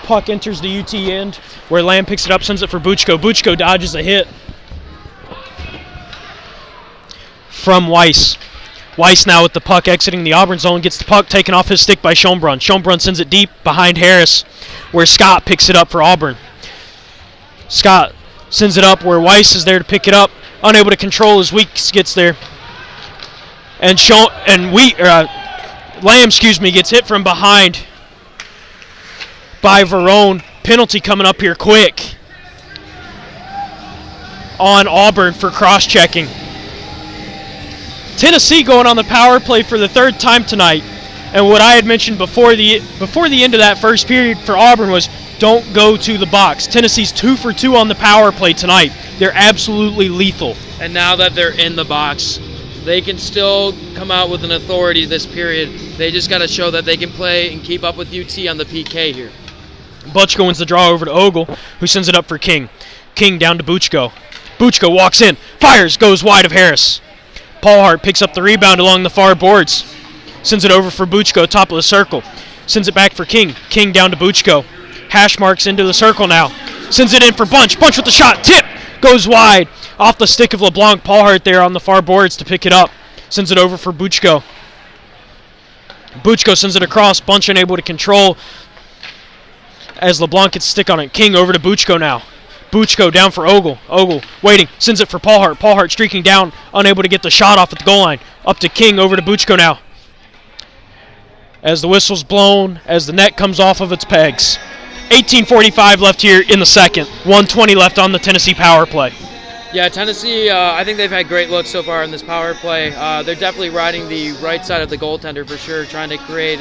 Puck enters the UT end, where Lamb picks it up, sends it for Buchko. Buchko dodges a hit from Weiss. Weiss now with the puck exiting the Auburn zone, gets the puck taken off his stick by Schonbrunn. Schonbrunn sends it deep behind Harris, where Scott picks it up for Auburn. Scott sends it up where Weiss is there to pick it up, unable to control as Weeks gets there. And Lamb gets hit from behind by Verone. Penalty coming up here quick on Auburn for cross-checking. Tennessee going on the power play for the 3rd time tonight. And what I had mentioned before the end of that first period for Auburn was don't go to the box. Tennessee's 2 for 2 on the power play tonight. They're absolutely lethal. And now that they're in the box, they can still come out with an authority this period. They just got to show that they can play and keep up with UT on the PK here. Butchko wins the draw over to Ogle, who sends it up for King. King down to Buchko. Buchko walks in, fires, goes wide of Harris. Paul Hart picks up the rebound along the far boards. Sends it over for Buchko, top of the circle. Sends it back for King. King down to Buchko. Hash marks into the circle now. Sends it in for Bunch. Bunch with the shot. Tip. Goes wide. Off the stick of LeBlanc. Paul Hart there on the far boards to pick it up. Sends it over for Buchko. Buchko sends it across. Bunch unable to control as LeBlanc gets a stick on it. King over to Buchko now. Buchko down for Ogle. Ogle waiting. Sends it for Paul Hart. Paul Hart streaking down. Unable to get the shot off at the goal line. Up to King. Over to Buchko now. As the whistle's blown. As the net comes off of its pegs. 18:45 left here in the second. 1:20 left on the Tennessee power play. Yeah, Tennessee, I think they've had great looks so far in this power play. They're definitely riding the right side of the goaltender for sure, trying to create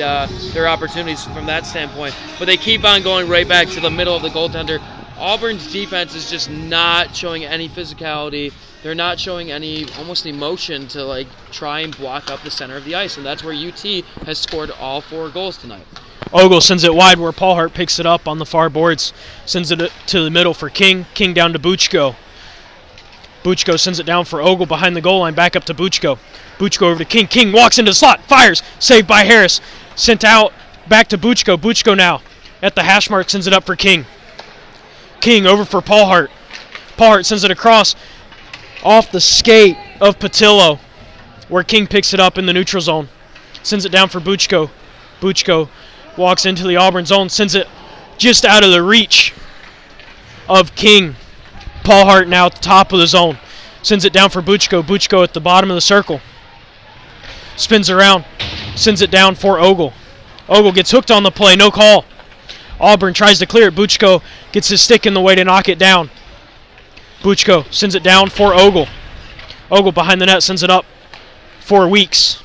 their opportunities from that standpoint. But they keep on going right back to the middle of the goaltender. Auburn's defense is just not showing any physicality. They're not showing any almost emotion to try and block up the center of the ice, and that's where UT has scored all 4 goals tonight. Ogle sends it wide where Paul Hart picks it up on the far boards. Sends it to the middle for King. King down to Buchko. Buchko sends it down for Ogle behind the goal line, back up to Buchko. Buchko over to King. King walks into the slot, fires, saved by Harris. Sent out, back to Buchko. Buchko now at the hash mark, sends it up for King. King over for Paul Hart. Paul sends it across off the skate of Patillo, where King picks it up in the neutral zone. Sends it down for Buchko. Buchko walks into the Auburn zone, sends it just out of the reach of King. Paul Hart now at the top of the zone. Sends it down for Buchko. Buchko at the bottom of the circle. Spins around. Sends it down for Ogle. Ogle gets hooked on the play. No call. Auburn tries to clear it. Buchko gets his stick in the way to knock it down. Buchko sends it down for Ogle. Ogle behind the net sends it up for Weeks.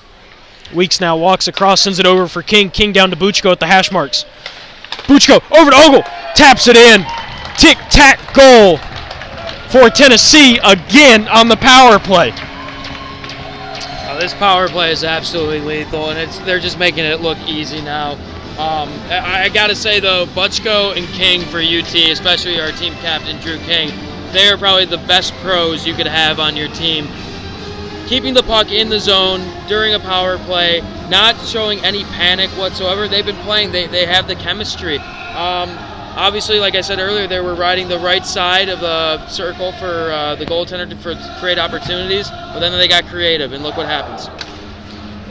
Weeks now walks across, sends it over for King. King down to Buchko at the hash marks. Buchko over to Ogle. Taps it in. Tic-tac goal for Tennessee again on the power play. This power play is absolutely lethal, and they're just making it look easy now. I got to say, though, Buchko and King for UT, especially our team captain, Drew King, they are probably the best pros you could have on your team. Keeping the puck in the zone during a power play, not showing any panic whatsoever. They've been playing. They have the chemistry. Obviously, like I said earlier, they were riding the right side of the circle for the goaltender to create opportunities, but then they got creative, and look what happens.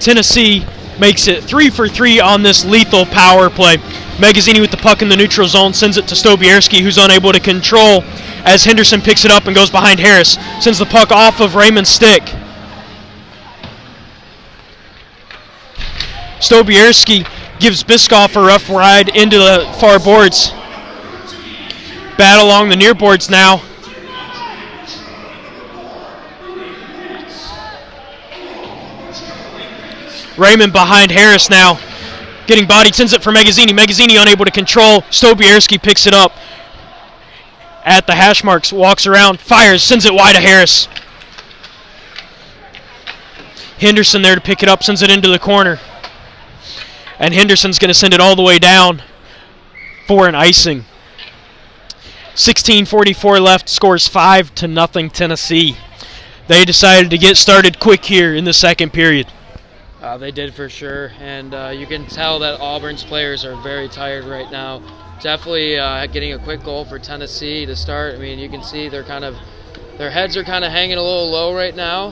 Tennessee makes it 3 for 3 on this lethal power play. Magazzini with the puck in the neutral zone sends it to Stobierski, who's unable to control as Henderson picks it up and goes behind Harris. Sends the puck off of Raymond's stick. Stobierski gives Biscoff a rough ride into the far boards. Battle along the near boards now. Raymond behind Harris now. Getting bodied, sends it for Magazzini. Magazzini unable to control. Stobierski picks it up at the hash marks, walks around, fires, sends it wide to Harris. Henderson there to pick it up, sends it into the corner. And Henderson's going to send it all the way down for an icing. 16:44 left, scores 5-0 Tennessee. They decided to get started quick here in the second period. They did for sure, and you can tell that Auburn's players are very tired right now. Definitely getting a quick goal for Tennessee to start. I mean, you can see their heads are kind of hanging a little low right now,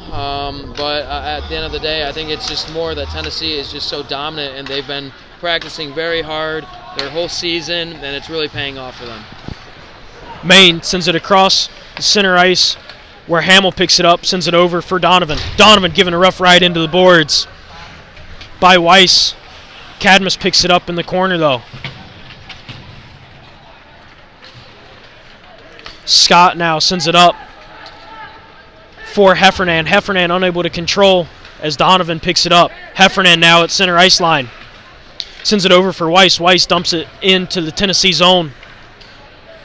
but at the end of the day, I think it's just more that Tennessee is just so dominant, and they've been practicing very hard their whole season, and it's really paying off for them. Maine sends it across the center ice where Hamill picks it up, sends it over for Donovan. Donovan giving a rough ride into the boards by Weiss. Cadmus picks it up in the corner, though. Scott now sends it up for Heffernan. Heffernan unable to control as Donovan picks it up. Heffernan now at center ice line. Sends it over for Weiss. Weiss dumps it into the Tennessee zone.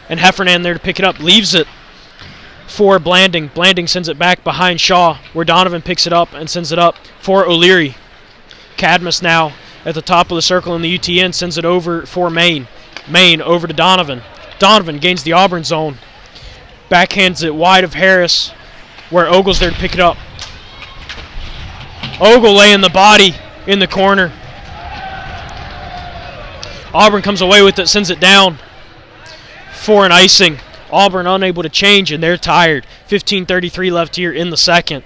And Heffernan there to pick it up. Leaves it for Blanding. Blanding sends it back behind Shaw, where Donovan picks it up and sends it up for O'Leary. Cadmus now at the top of the circle in the UTN sends it over for Maine. Maine over to Donovan. Donovan gains the Auburn zone. Backhands it wide of Harris, where Ogle's there to pick it up. Ogle laying the body in the corner. Auburn comes away with it, sends it down for an icing. Auburn unable to change, and they're tired. 15:33 left here in the second.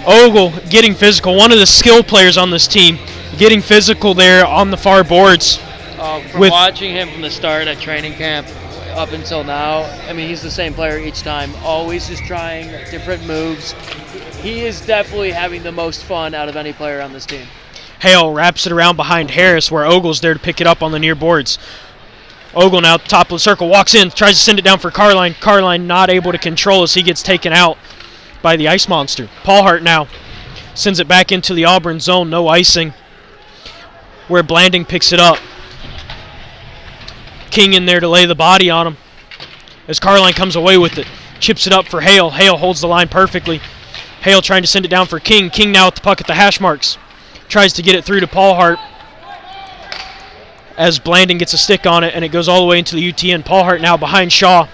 Ogle getting physical. One of the skill players on this team getting physical there on the far boards. From watching him from the start at training camp up until now, I mean, he's the same player each time. Always just trying different moves. He is definitely having the most fun out of any player on this team. Hale wraps it around behind Harris, where Ogle's there to pick it up on the near boards. Ogle now top of the circle, walks in, tries to send it down for Carline. Carline not able to control as he gets taken out by the ice monster. Paul Hart now sends it back into the Auburn zone, no icing, where Blanding picks it up. King in there to lay the body on him as Carline comes away with it. Chips it up for Hale. Hale holds the line perfectly. Hale trying to send it down for King. King now with the puck at the hash marks. Tries to get it through to Paul Hart as Blanding gets a stick on it, and it goes all the way into the UTN. Paul Hart now behind Shaw.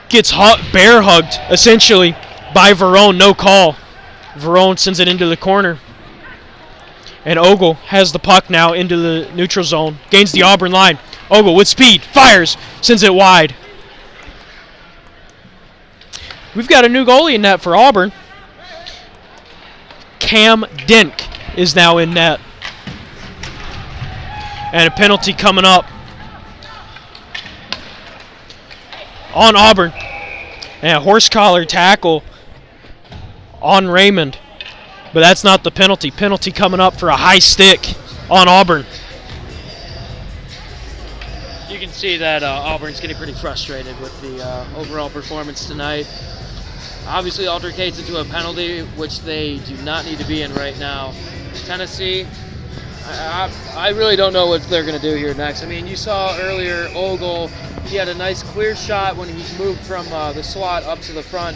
Gets bear hugged, essentially, by Verone. No call. Verone sends it into the corner. And Ogle has the puck now into the neutral zone. Gains the Auburn line. Ogle with speed, fires, sends it wide. We've got a new goalie in net for Auburn. Cam Dink is now in net. And a penalty coming up on Auburn. And a horse collar tackle on Raymond. But that's not the penalty. Penalty coming up for a high stick on Auburn. You can see that Auburn's getting pretty frustrated with the overall performance tonight. Obviously altercates into a penalty, which they do not need to be in right now. Tennessee, I really don't know what they're going to do here next. I mean, you saw earlier Ogle, he had a nice clear shot when he moved from the slot up to the front.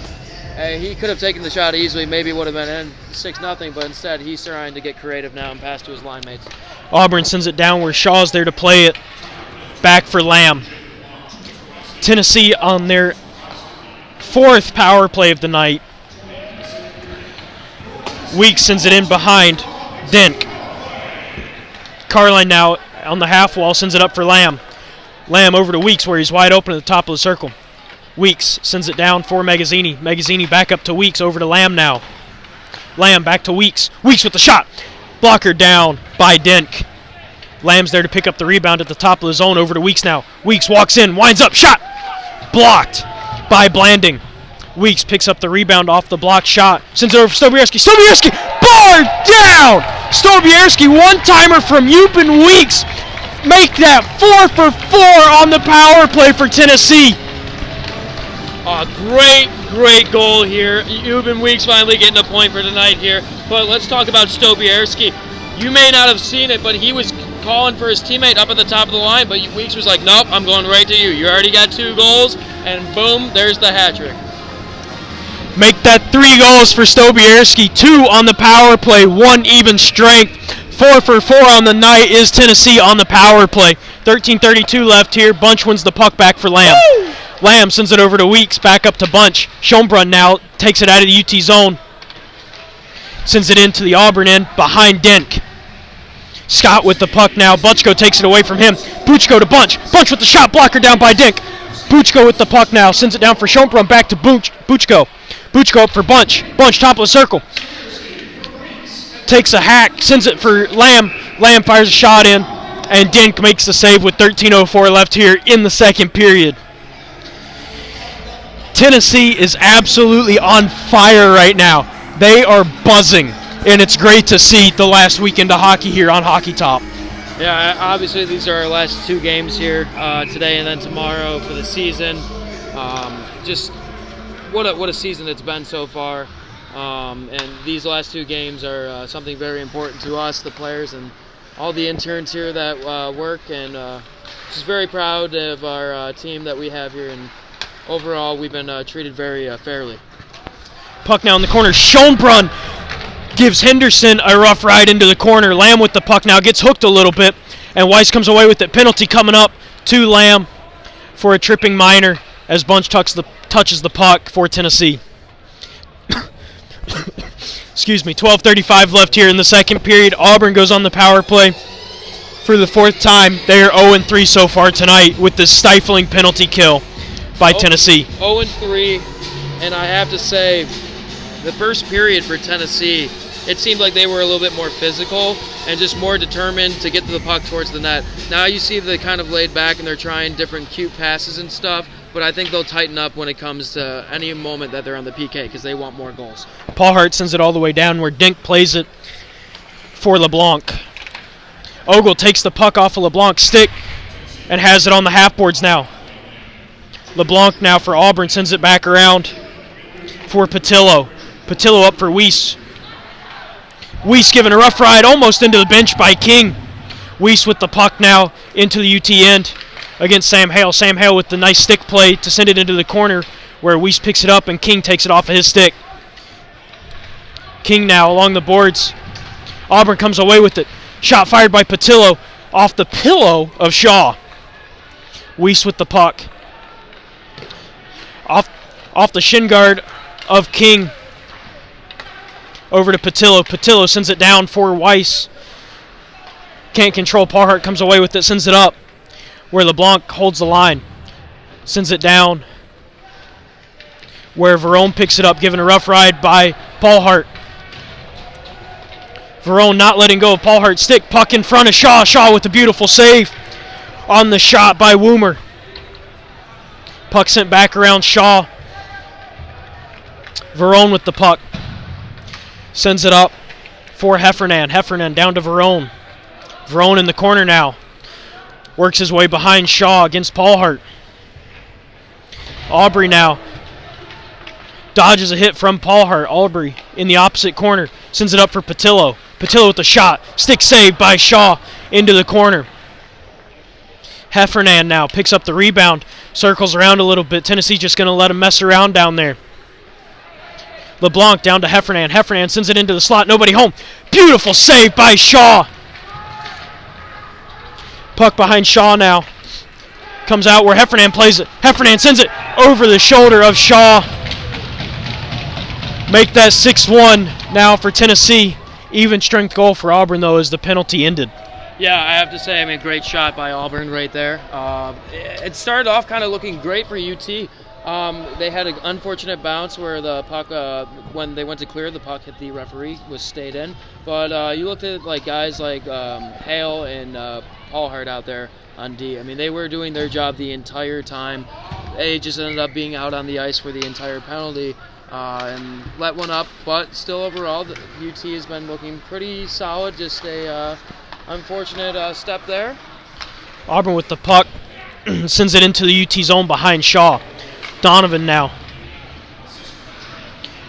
He could have taken the shot easily, maybe it would have been in 6-0, but instead he's trying to get creative now and pass to his line mates. Auburn sends it down where Shaw's there to play it. Back for Lamb. Tennessee on their 4th power play of the night. Weeks sends it in behind Dink. Carline now on the half wall sends it up for Lamb. Lamb over to Weeks where he's wide open at the top of the circle. Weeks sends it down for Magazzini. Magazzini back up to Weeks, over to Lamb now. Lamb back to Weeks. Weeks with the shot. Blocker down by Dink. Lamb's there to pick up the rebound at the top of the zone, over to Weeks now. Weeks walks in, winds up, shot! Blocked by Blanding. Weeks picks up the rebound off the blocked shot. Sends it over for Stobierski. Stobierski! Bar down! Stobierski, one-timer from Eupen Weeks. Make that 4 for 4 on the power play for Tennessee. Great goal here. Eupen Weeks finally getting a point for tonight here. But let's talk about Stobierski. You may not have seen it, but he was calling for his teammate up at the top of the line, but Weeks was like, nope, I'm going right to you. You already got 2 goals, and boom, there's the hat trick. Make that 3 goals for Stobierski. 2 on the power play, 1 even strength. 4 for 4 on the night is Tennessee on the power play. 13:32 left here. Bunch wins the puck back for Lamb. Woo! Lamb sends it over to Weeks, back up to Bunch. Schombrun now takes it out of the UT zone. Sends it into the Auburn end behind Dink. Scott with the puck now. Butchko takes it away from him. Buchko to Bunch. Bunch with the shot, blocker down by Dink. Buchko with the puck now. Sends it down for Schombrun, back to Buchko. Buchko up for Bunch. Bunch top of the circle. Takes a hack, sends it for Lamb. Lamb fires a shot in, and Dink makes the save with 13:04 left here in the second period. Tennessee is absolutely on fire right now. They are buzzing, and it's great to see the last weekend of hockey here on Hockey Top. Yeah, obviously these are our last 2 games here, today and then tomorrow for the season. Just what a season it's been so far. And these last 2 games are something very important to us, the players, and all the interns here that work, and just very proud of our team that we have here, and overall we've been treated very fairly. Puck now in the corner. Schombrun gives Henderson a rough ride into the corner. Lamb with the puck now, gets hooked a little bit, and Weiss comes away with it. Penalty coming up to Lamb for a tripping minor as Bunch touches the puck for Tennessee. Excuse me, 12:35 left here in the second period. Auburn goes on the power play for the 4th time. They are 0-3 so far tonight with this stifling penalty kill by Tennessee. 0-3, and I have to say, the first period for Tennessee, it seemed like they were a little bit more physical and just more determined to get to the puck towards the net. Now you see they kind of laid back and they're trying different cute passes and stuff, but I think they'll tighten up when it comes to any moment that they're on the PK because they want more goals. Paul Hart sends it all the way down where Dink plays it for LeBlanc. Ogle takes the puck off of LeBlanc's stick and has it on the half boards now. LeBlanc now for Auburn sends it back around for Patillo. Patillo up for Weiss. Weiss given a rough ride almost into the bench by King. Weiss with the puck now into the UT end against Sam Hale. Sam Hale with the nice stick play to send it into the corner where Weiss picks it up and King takes it off of his stick. King now along the boards. Auburn comes away with it. Shot fired by Patillo off the pillow of Shaw. Weiss with the puck. Off the shin guard of King. Over to Patillo. Patillo sends it down for Weiss. Can't control. Parhart comes away with it, sends it up. where LeBlanc holds the line. Sends it down where Verone picks it up, given a rough ride by Paul Hart. Verone not letting go of Paul Hart's stick. Puck in front of Shaw. Shaw with a beautiful save on the shot by Woomer. Puck sent back around Shaw. Verone with the puck. Sends it up for Heffernan. Heffernan down to Verone. Verone in the corner now. Works his way behind Shaw against Paul Hart. Aubrey now dodges a hit from Paul Hart. Aubrey in the opposite corner. Sends it up for Patillo. Patillo with the shot. Stick saved by Shaw into the corner. Heffernan now picks up the rebound. Circles around a little bit. Tennessee just going to let him mess around down there. LeBlanc down to Heffernan. Heffernan sends it into the slot. Nobody home. Beautiful save by Shaw. Puck behind Shaw now. Comes out where Heffernan plays it. Heffernan sends it over the shoulder of Shaw. Make that 6-1 now for Tennessee. Even strength goal for Auburn, though, as the penalty ended. Yeah, I have to say, great shot by Auburn right there. It started off kind of looking great for UT. They had an unfortunate bounce where the puck, when they went to clear, the puck hit the referee, was stayed in. But you looked at guys like Hale and Paul Hart out there on D. They were doing their job the entire time. They just ended up being out on the ice for the entire penalty. And let one up, but still overall, the UT has been looking pretty solid. Just a unfortunate step there. Auburn with the puck, sends it into the UT zone behind Shaw. Donovan now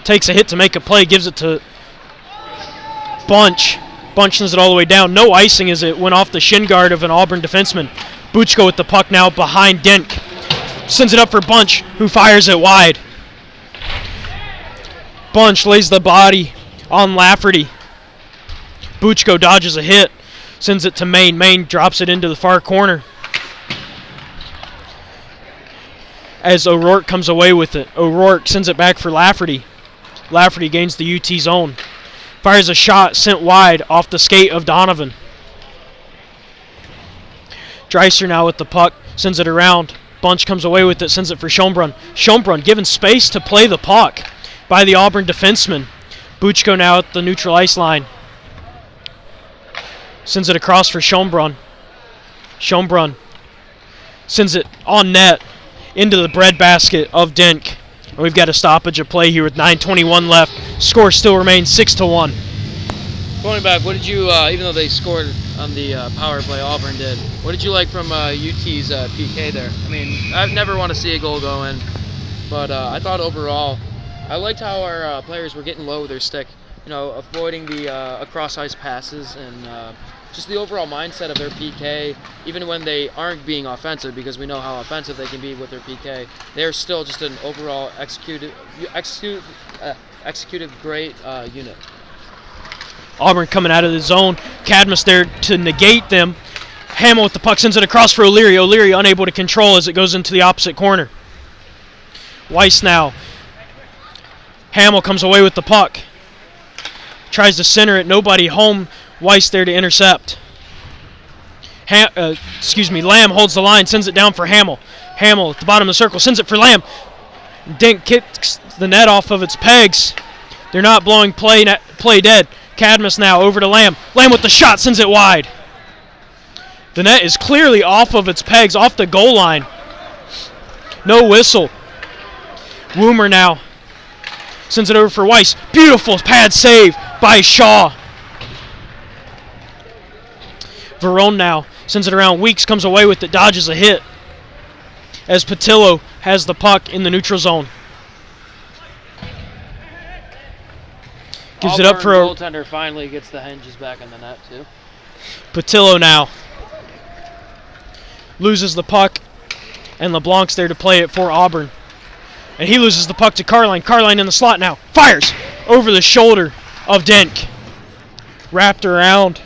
takes a hit to make a play, gives it to Bunch. Bunch sends it all the way down. No icing as it went off the shin guard of an Auburn defenseman. Buchko with the puck now behind Dink. Sends it up for Bunch, who fires it wide. Bunch lays the body on Lafferty. Buchko dodges a hit, sends it to Maine. Maine drops it into the far corner as O'Rourke comes away with it. O'Rourke sends it back for Lafferty. Lafferty gains the UT zone. Fires a shot sent wide off the skate of Donovan. Dreiser now with the puck, sends it around. Bunch comes away with it, sends it for Schombrun. Schombrun given space to play the puck by the Auburn defenseman. Buchko now at the neutral ice line. Sends it across for Schombrun. Schombrun sends it on net into the breadbasket of Dink. And we've got a stoppage of play here with 9:21 left. Score still remains 6-1. Going back, what did you, even though they scored on the power play, Auburn did, what did you like from UT's PK there? I never want to see a goal go in, but I thought overall, I liked how our players were getting low with their stick, avoiding the across ice passes and just the overall mindset of their PK, even when they aren't being offensive, because we know how offensive they can be with their PK. They're still just an overall executed great unit. Auburn coming out of the zone. Cadmus there to negate them. Hamill with the puck sends it across for O'Leary. O'Leary unable to control as it goes into the opposite corner. Weiss now. Hamill comes away with the puck. Tries to center it. Nobody home. Weiss there to intercept. Lamb holds the line. Sends it down for Hamill. Hamill at the bottom of the circle. Sends it for Lamb. Dink kicks the net off of its pegs. They're not blowing play dead. Cadmus now over to Lamb. Lamb with the shot. Sends it wide. The net is clearly off of its pegs. Off the goal line. No whistle. Woomer now sends it over for Weiss. Beautiful pad save by Shaw. Verone now sends it around. Weeks comes away with it, dodges a hit as Patillo has the puck in the neutral zone. Gives it up for a goaltender. Finally gets the hinges back in the net too. Patillo now loses the puck, and LeBlanc's there to play it for Auburn. And he loses the puck to Carline. Carline in the slot now. Fires over the shoulder of Dink. Wrapped around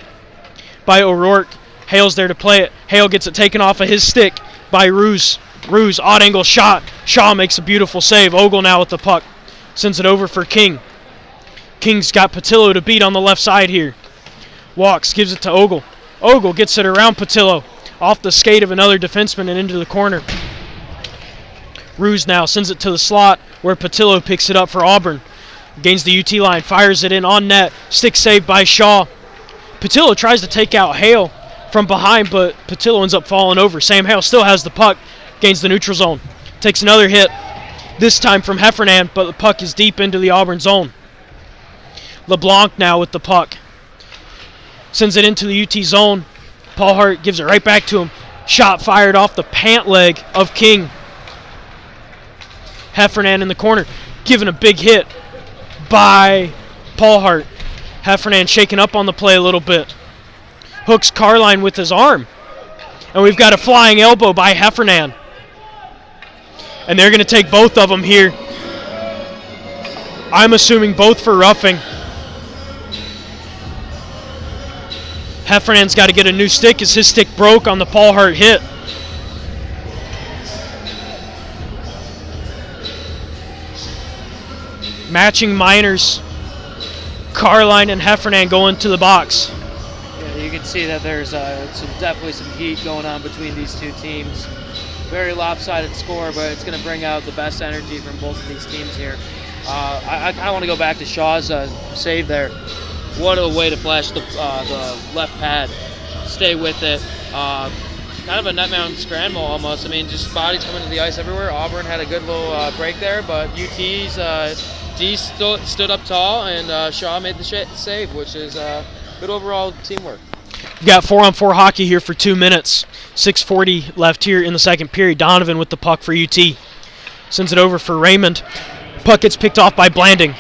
by O'Rourke. Hale's there to play it. Hale gets it taken off of his stick by Ruse. Ruse, odd angle shot. Shaw makes a beautiful save. Ogle now with the puck. Sends it over for King. King's got Patillo to beat on the left side here. Walks, gives it to Ogle. Ogle gets it around Patillo. off the skate of another defenseman and into the corner. Ruse now sends it to the slot where Patillo picks it up for Auburn. Gains the UT line, fires it in on net. Stick saved by Shaw. Patillo tries to take out Hale from behind, but Patillo ends up falling over. Sam Hale still has the puck, gains the neutral zone. Takes another hit, this time from Heffernan, but the puck is deep into the Auburn zone. LeBlanc now with the puck. Sends it into the UT zone. Paul Hart gives it right back to him. Shot fired off the pant leg of King. Heffernan in the corner, given a big hit by Paul Hart. Heffernan shaking up on the play a little bit. Hooks Carline with his arm. And we've got a flying elbow by Heffernan. And they're going to take both of them here. I'm assuming both for roughing. Heffernan's got to get a new stick as his stick broke on the Paul Hart hit. Matching minors. Carline and Heffernan go into the box. Yeah, you can see that there's definitely some heat going on between these two teams. Very lopsided score, but it's going to bring out the best energy from both of these teams here. I kind of want to go back to Shaw's save there. What a way to flash the left pad. Stay with it. Kind of a net mountain scramble almost. I mean, just bodies coming to the ice everywhere. Auburn had a good little break there, but UT's D stood up tall, and Shaw made the save, which is good overall teamwork. We've got 4-on-4 hockey here for 2 minutes. 6:40 left here in the second period. Donovan with the puck for UT. Sends it over for Raymond. Puck gets picked off by Blanding,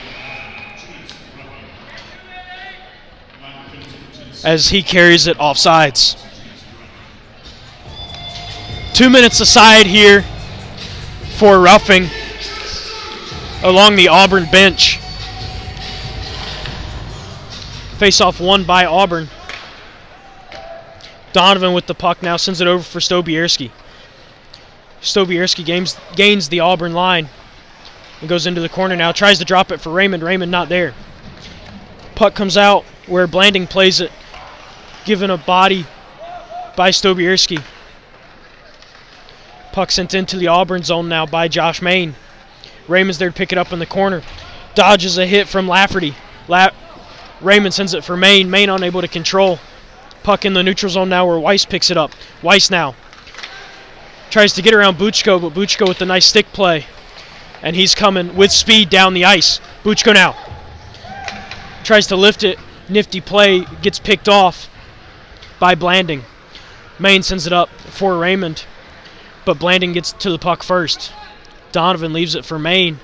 as he carries it offsides. 2 minutes aside here for roughing along the Auburn bench. Face-off won by Auburn. Donovan with the puck now sends it over for Stobierski. Stobierski gains the Auburn line and goes into the corner now. Tries to drop it for Raymond. Raymond not there. Puck comes out where Blanding plays it. Given a body by Stobierski. Puck sent into the Auburn zone now by Josh Main. Raymond's there to pick it up in the corner. Dodges a hit from Lafferty. Raymond sends it for Main. Main unable to control. Puck in the neutral zone now where Weiss picks it up. Weiss now tries to get around Buchko, but Buchko with the nice stick play. And he's coming with speed down the ice. Buchko now tries to lift it. Nifty play, gets picked off by Blanding. Main sends it up for Raymond, but Blanding gets to the puck first. Donovan leaves it for Main.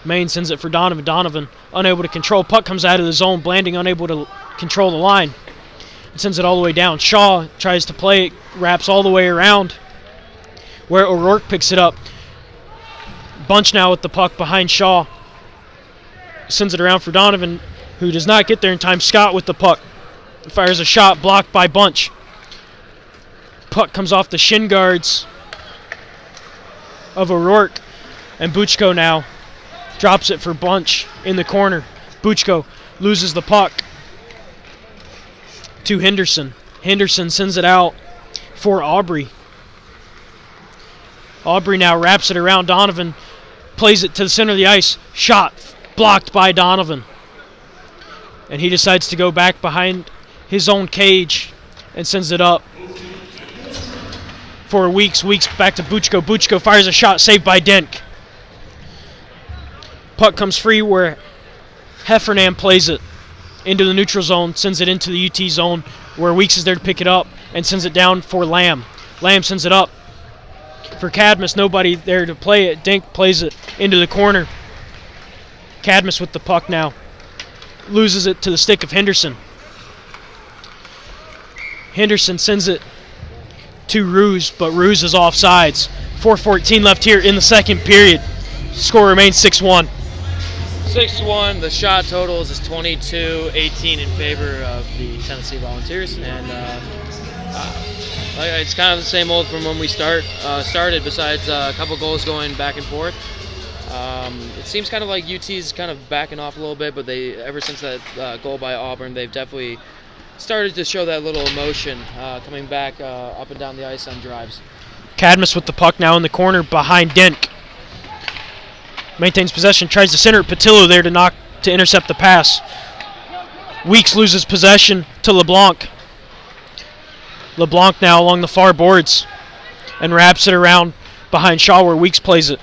Main sends it for Donovan. Donovan unable to control. Puck comes out of the zone. Blanding unable to control the line. And sends it all the way down. Shaw tries to play it. Wraps all the way around where O'Rourke picks it up. Bunch now with the puck behind Shaw. Sends it around for Donovan, who does not get there in time. Scott with the puck. Fires a shot blocked by Bunch. Puck comes off the shin guards of O'Rourke, and Buchko now drops it for Bunch in the corner. Buchko loses the puck to Henderson. Henderson sends it out for Aubrey. Aubrey now wraps it around Donovan, plays it to the center of the ice. Shot blocked by Donovan. And he decides to go back behind his own cage and sends it up for Weeks. Weeks back to Buchko. Buchko fires a shot, saved by Denk. Puck comes free where Heffernan plays it into the neutral zone, sends it into the UT zone where Weeks is there to pick it up and sends it down for Lamb. Lamb sends it up for Cadmus. Nobody there to play it. Denk plays it into the corner. Cadmus with the puck now. Loses it to the stick of Henderson. Henderson sends it to Ruse, but Ruse is offsides. 4:14 left here in the second period. Score remains 6-1. 6-1. The shot totals is 22-18 in favor of the Tennessee Volunteers, and it's kind of the same old from when we started. Besides a couple goals going back and forth, it seems kind of like UT's kind of backing off a little bit. But ever since that goal by Auburn, they've definitely started to show that little emotion coming back up and down the ice on drives. Cadmus with the puck now in the corner behind Dink. Maintains possession, tries to center it. Patillo there to intercept the pass. Weeks loses possession to LeBlanc. LeBlanc now along the far boards and wraps it around behind Shaw where Weeks plays it.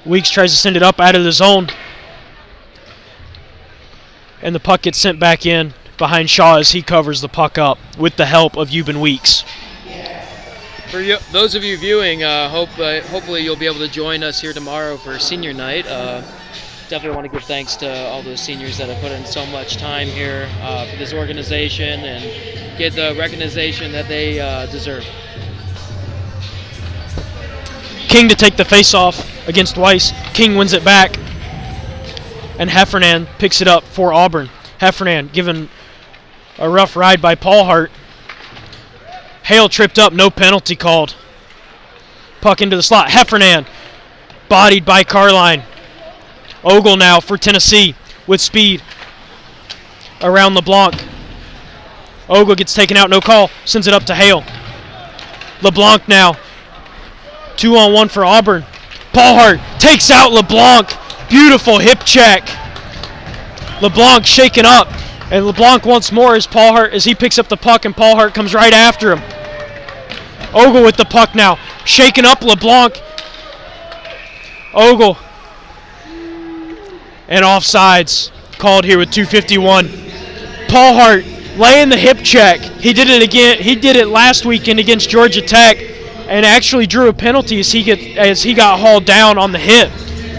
Weeks tries to send it up out of the zone. And the puck gets sent back in behind Shaw as he covers the puck up with the help of Euban Weeks. For those of you viewing, hopefully you'll be able to join us here tomorrow for senior night. Definitely want to give thanks to all those seniors that have put in so much time here for this organization and get the recognition that they deserve. King to take the face-off against Weiss. King wins it back. And Heffernan picks it up for Auburn. Heffernan given a rough ride by Paul Hart. Hale tripped up, no penalty called. Puck into the slot. Heffernan bodied by Carline. Ogle now for Tennessee with speed around LeBlanc. Ogle gets taken out, no call. Sends it up to Hale. LeBlanc now. 2-on-1 for Auburn. Paul Hart takes out LeBlanc. Beautiful hip check. LeBlanc shaken up. And LeBlanc once more as he picks up the puck and Paul Hart comes right after him. Ogle with the puck now. Shaking up LeBlanc. Ogle. And offsides called here with 2:51. Paul Hart laying the hip check. He did it again. He did it last weekend against Georgia Tech and actually drew a penalty as he got hauled down on the hip.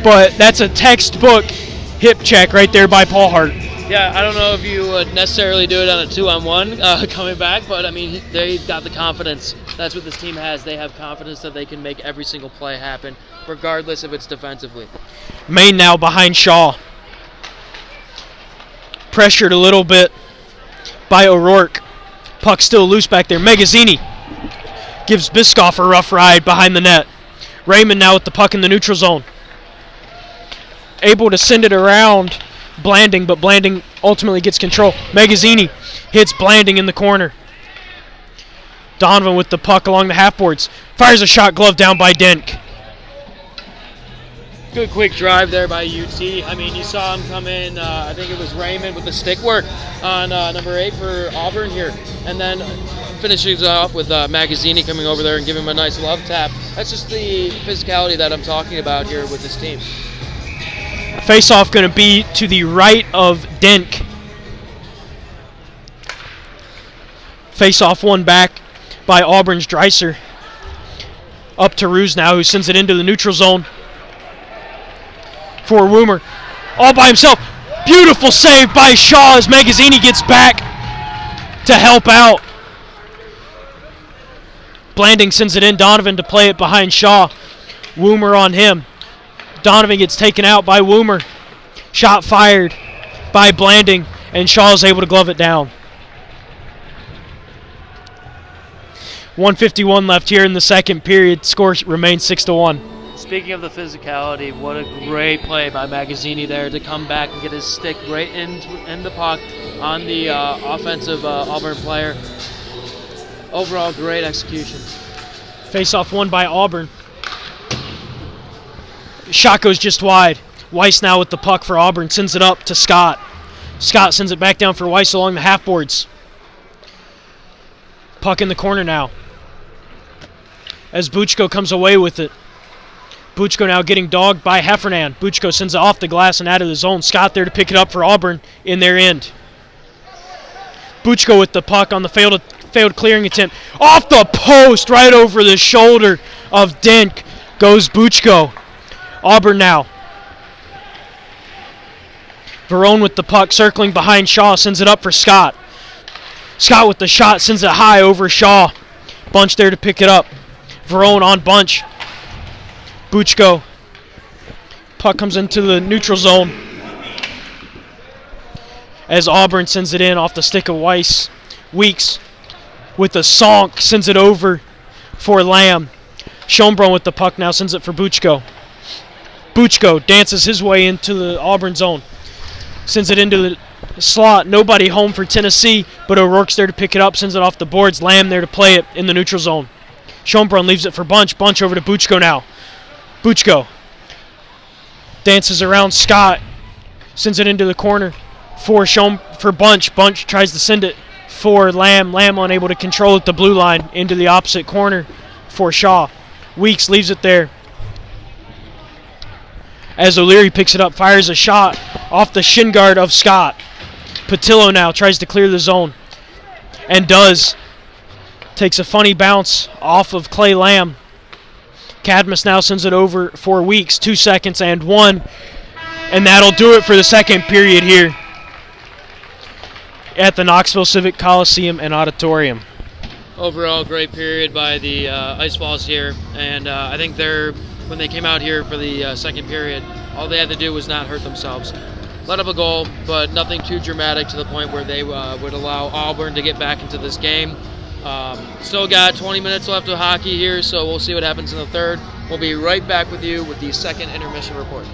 But that's a textbook hip check right there by Paul Hart. Yeah, I don't know if you would necessarily do it on a 2-on-1 coming back, but I mean, they've got the confidence. That's what this team has. They have confidence that they can make every single play happen, regardless if it's defensively. Maine now behind Shaw. Pressured a little bit by O'Rourke. Puck still loose back there. Magazzini gives Biscoff a rough ride behind the net. Raymond now with the puck in the neutral zone. Able to send it around Blanding, but Blanding ultimately gets control. Magazzini hits Blanding in the corner. Donovan with the puck along the half boards. Fires a shot, glove down by Denk. Good quick drive there by UT. I mean, you saw him come in, I think it was Raymond with the stick work on number 8 for Auburn here. And then finishes off with Magazzini coming over there and giving him a nice love tap. That's just the physicality that I'm talking about here with this team. Face-off going to be to the right of Denk. Face-off won back by Auburn's Dreiser. Up to Ruse now, who sends it into the neutral zone for Woomer. All by himself. Beautiful save by Shaw as Magazzini gets back to help out. Blanding sends it in. Donovan to play it behind Shaw. Woomer on him. Donovan gets taken out by Woomer. Shot fired by Blanding, and Shaw is able to glove it down. 1:51 left here in the second period. Score remains 6-1. Speaking of the physicality, what a great play by Magazzini there to come back and get his stick right in the puck on the offensive Auburn player. Overall, great execution. Face-off won by Auburn. Shot goes just wide. Weiss now with the puck for Auburn. Sends it up to Scott. Scott sends it back down for Weiss along the half boards. Puck in the corner now. As Buchko comes away with it. Buchko now getting dogged by Heffernan. Buchko sends it off the glass and out of the zone. Scott there to pick it up for Auburn in their end. Buchko with the puck on the failed clearing attempt. Off the post, right over the shoulder of Denk goes Buchko. Auburn now. Verone with the puck circling behind Shaw. Sends it up for Scott. Scott with the shot. Sends it high over Shaw. Bunch there to pick it up. Verone on Bunch. Buchko. Puck comes into the neutral zone. As Auburn sends it in off the stick of Weiss. Weeks with the sonk. Sends it over for Lamb. Schombrun with the puck now. Sends it for Buchko. Buchko dances his way into the Auburn zone. Sends it into the slot, nobody home for Tennessee, but O'Rourke's there to pick it up, sends it off the boards. Lamb there to play it in the neutral zone. Schonbrunn leaves it for Bunch. Bunch over to Buchko now. Buchko dances around Scott, sends it into the corner for Bunch. Bunch tries to send it for Lamb. Lamb unable to control it, the blue line, into the opposite corner for Shaw. Weeks leaves it there. As O'Leary picks it up, fires a shot off the shin guard of Scott. Patillo now tries to clear the zone, and does. Takes a funny bounce off of Clay Lamb. Cadmus now sends it over for Weeks. 2 seconds and 1. And that'll do it for the second period here at the Knoxville Civic Coliseum and Auditorium. Overall, great period by the Ice Balls here, and I think when they came out here for the second period, all they had to do was not hurt themselves. Let up a goal, but nothing too dramatic to the point where they would allow Auburn to get back into this game. Still got 20 minutes left of hockey here, so we'll see what happens in the third. We'll be right back with you with the second intermission report.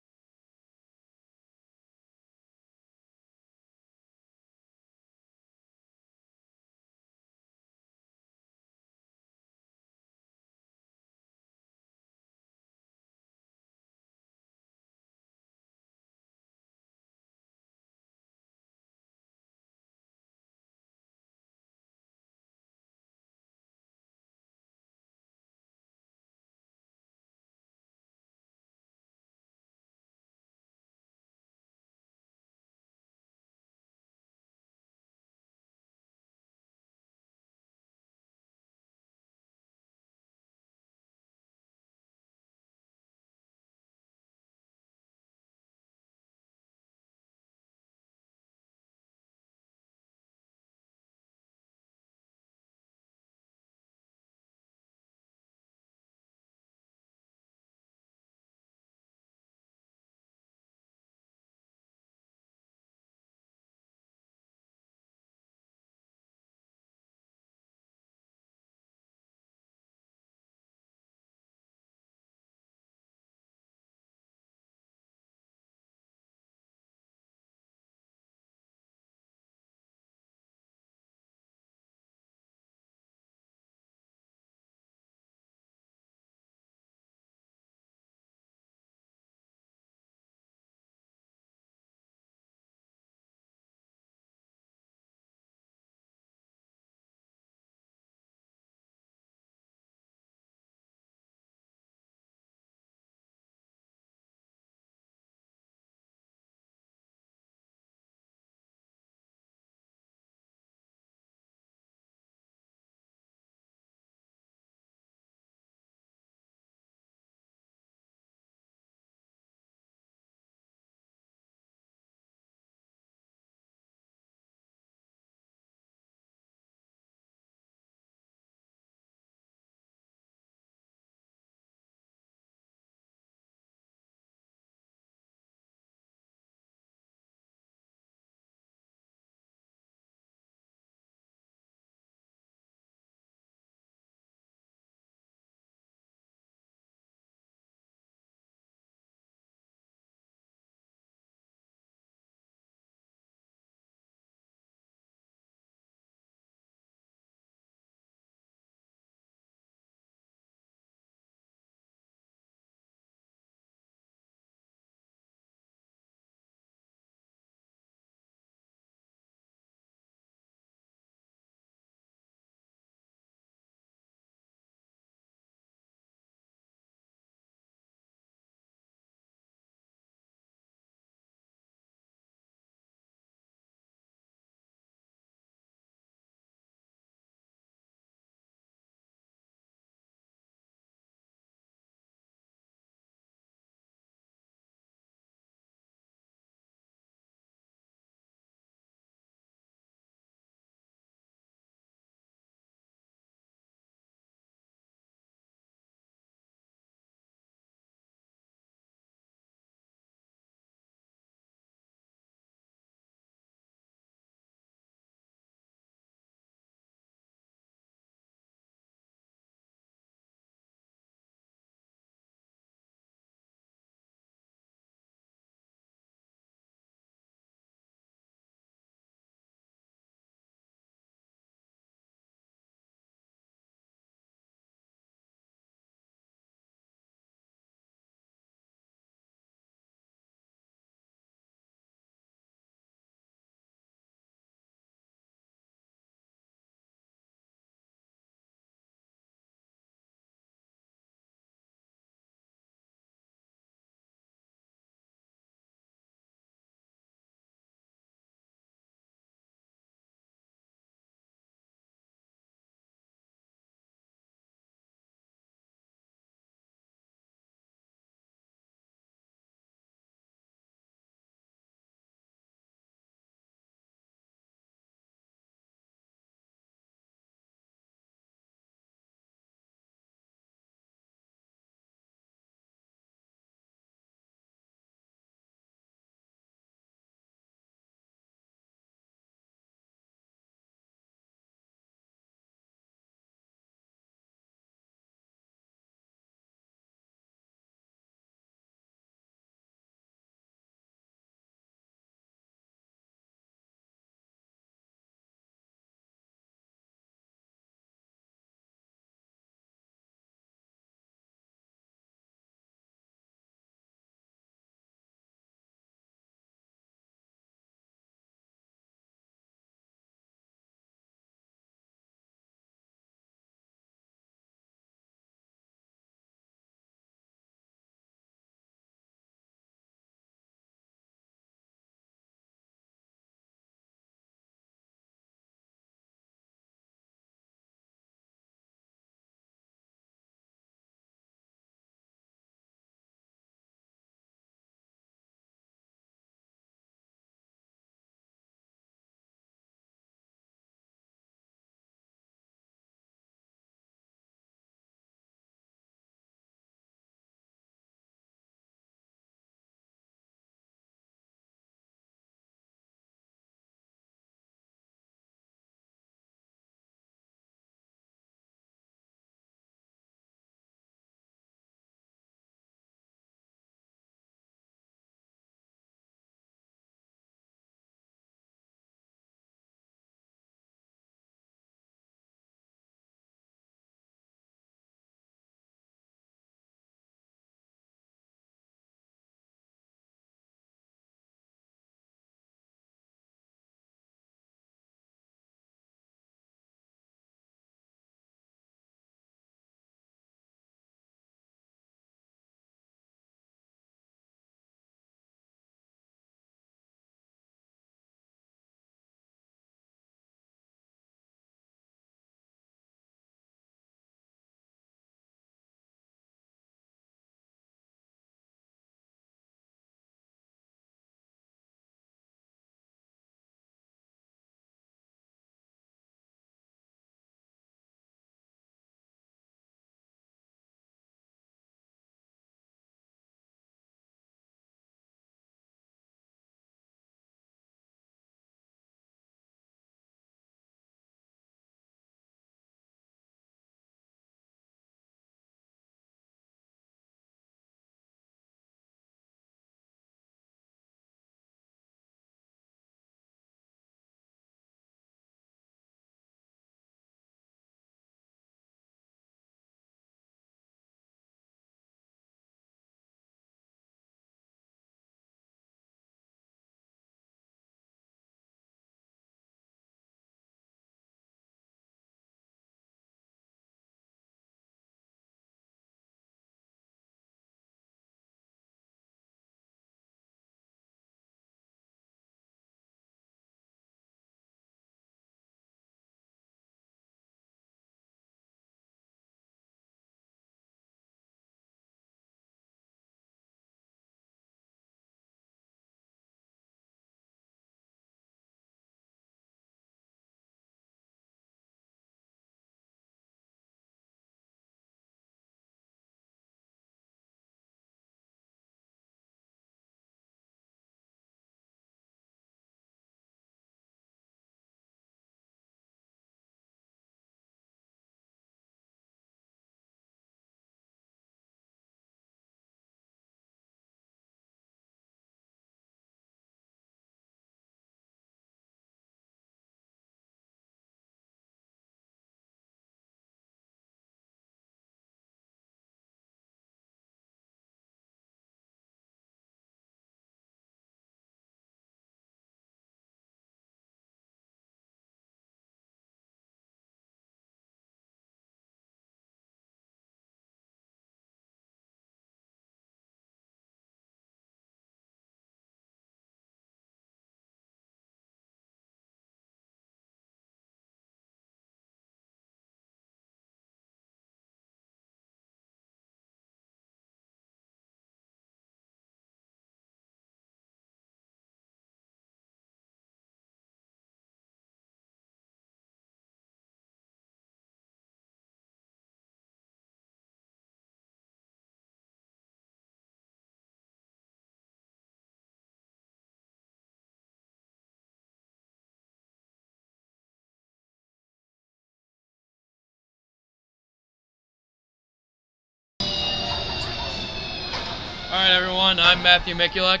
All right, everyone. I'm Matthew Mikulek.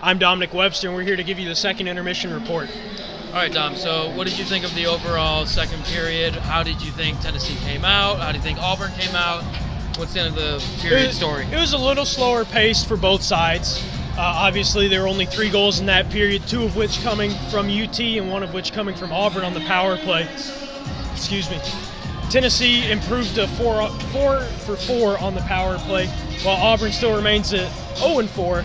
I'm Dominic Webster, and we're here to give you the second intermission report. All right, Dom. So, what did you think of the overall second period? How did you think Tennessee came out? How do you think Auburn came out? What's the end of the period story? It was a little slower paced for both sides. Obviously, there were only 3 goals in that period, 2 of which coming from UT and 1 of which coming from Auburn on the power play. Excuse me. Tennessee improved to 4 for 4 on the power play, while Auburn still remains at 0-4,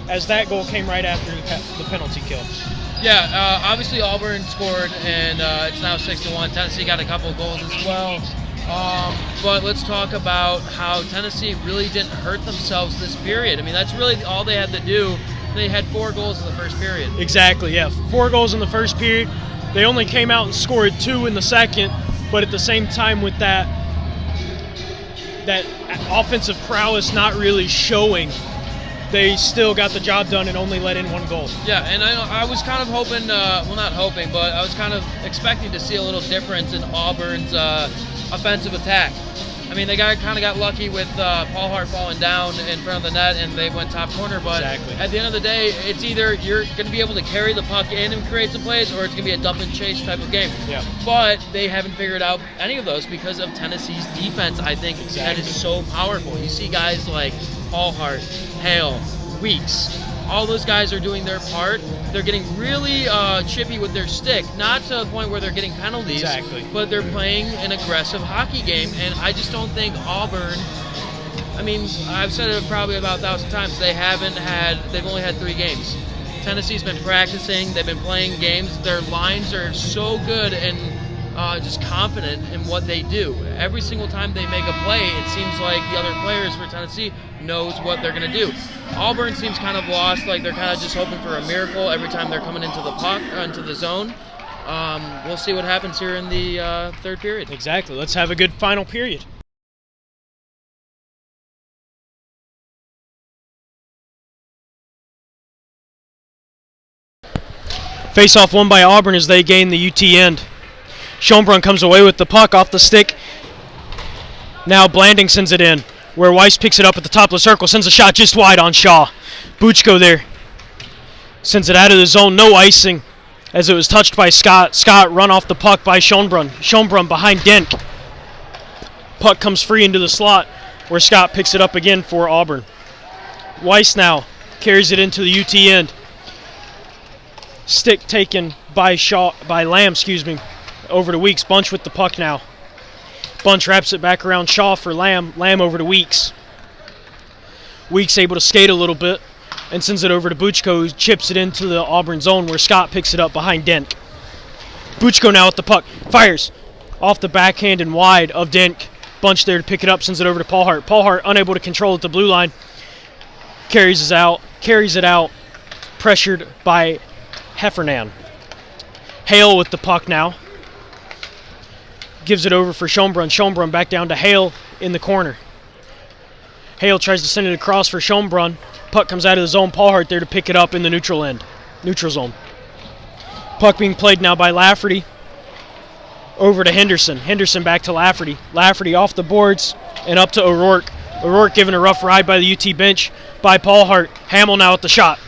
as that goal came right after the penalty kill. Yeah, obviously Auburn scored, and it's now 6-1. Tennessee got a couple of goals as well. But let's talk about how Tennessee really didn't hurt themselves this period. I mean, that's really all they had to do. They had 4 goals in the first period. Exactly, yeah. 4 goals in the first period. They only came out and scored 2 in the second, but at the same time with that offensive prowess not really showing, they still got the job done and only let in 1 goal. Yeah, and I was kind of hoping, well, not hoping, but I was kind of expecting to see a little difference in Auburn's offensive attack. I mean, they kind of got lucky with Paul Hart falling down in front of the net, and they went top corner. But At the end of the day, it's either you're going to be able to carry the puck in and create some plays, or it's going to be a dump and chase type of game. Yeah. But they haven't figured out any of those because of Tennessee's defense. I think that is so powerful. You see guys like Paul Hart, Hale, Weeks. All those guys are doing their part. They're getting really chippy with their stick, not to the point where they're getting penalties, but they're playing an aggressive hockey game. And I just don't think Auburn, I mean, I've said it probably about 1,000 times, they've only had 3 games. Tennessee's been practicing, they've been playing games. Their lines are so good and just confident in what they do. Every single time they make a play, it seems like the other players for Tennessee knows what they're going to do. Auburn seems kind of lost, like they're kind of just hoping for a miracle every time they're coming into the puck, into the zone. We'll see what happens here in the third period. Exactly. Let's have a good final period. Face-off won by Auburn as they gain the UT end. Schonbrunn comes away with the puck off the stick. Now Blanding sends it in, where Weiss picks it up at the top of the circle, sends a shot just wide on Shaw. Buchko there sends it out of the zone, no icing, as it was touched by Scott. Scott run off the puck by Schonbrunn. Schonbrunn behind Dent. Puck comes free into the slot, where Scott picks it up again for Auburn. Weiss now carries it into the UT end. Stick taken by Lamb, over to Weeks. Bunch with the puck now. Bunch wraps it back around Shaw for Lamb. Lamb over to Weeks. Weeks able to skate a little bit and sends it over to Buchko, who chips it into the Auburn zone where Scott picks it up behind Dent. Buchko now with the puck. Fires off the backhand and wide of Dent. Bunch there to pick it up, sends it over to Paul Hart. Paul Hart unable to control at the blue line. Carries it out. Pressured by Heffernan. Hale with the puck now. Gives it over for Schonbrunn. Schonbrunn back down to Hale in the corner. Hale tries to send it across for Schonbrunn. Puck comes out of the zone. Paul Hart there to pick it up in the neutral zone. Puck being played now by Lafferty. Over to Henderson. Henderson back to Lafferty. Lafferty off the boards and up to O'Rourke. O'Rourke given a rough ride by the UT bench by Paul Hart. Hamill now at the shot.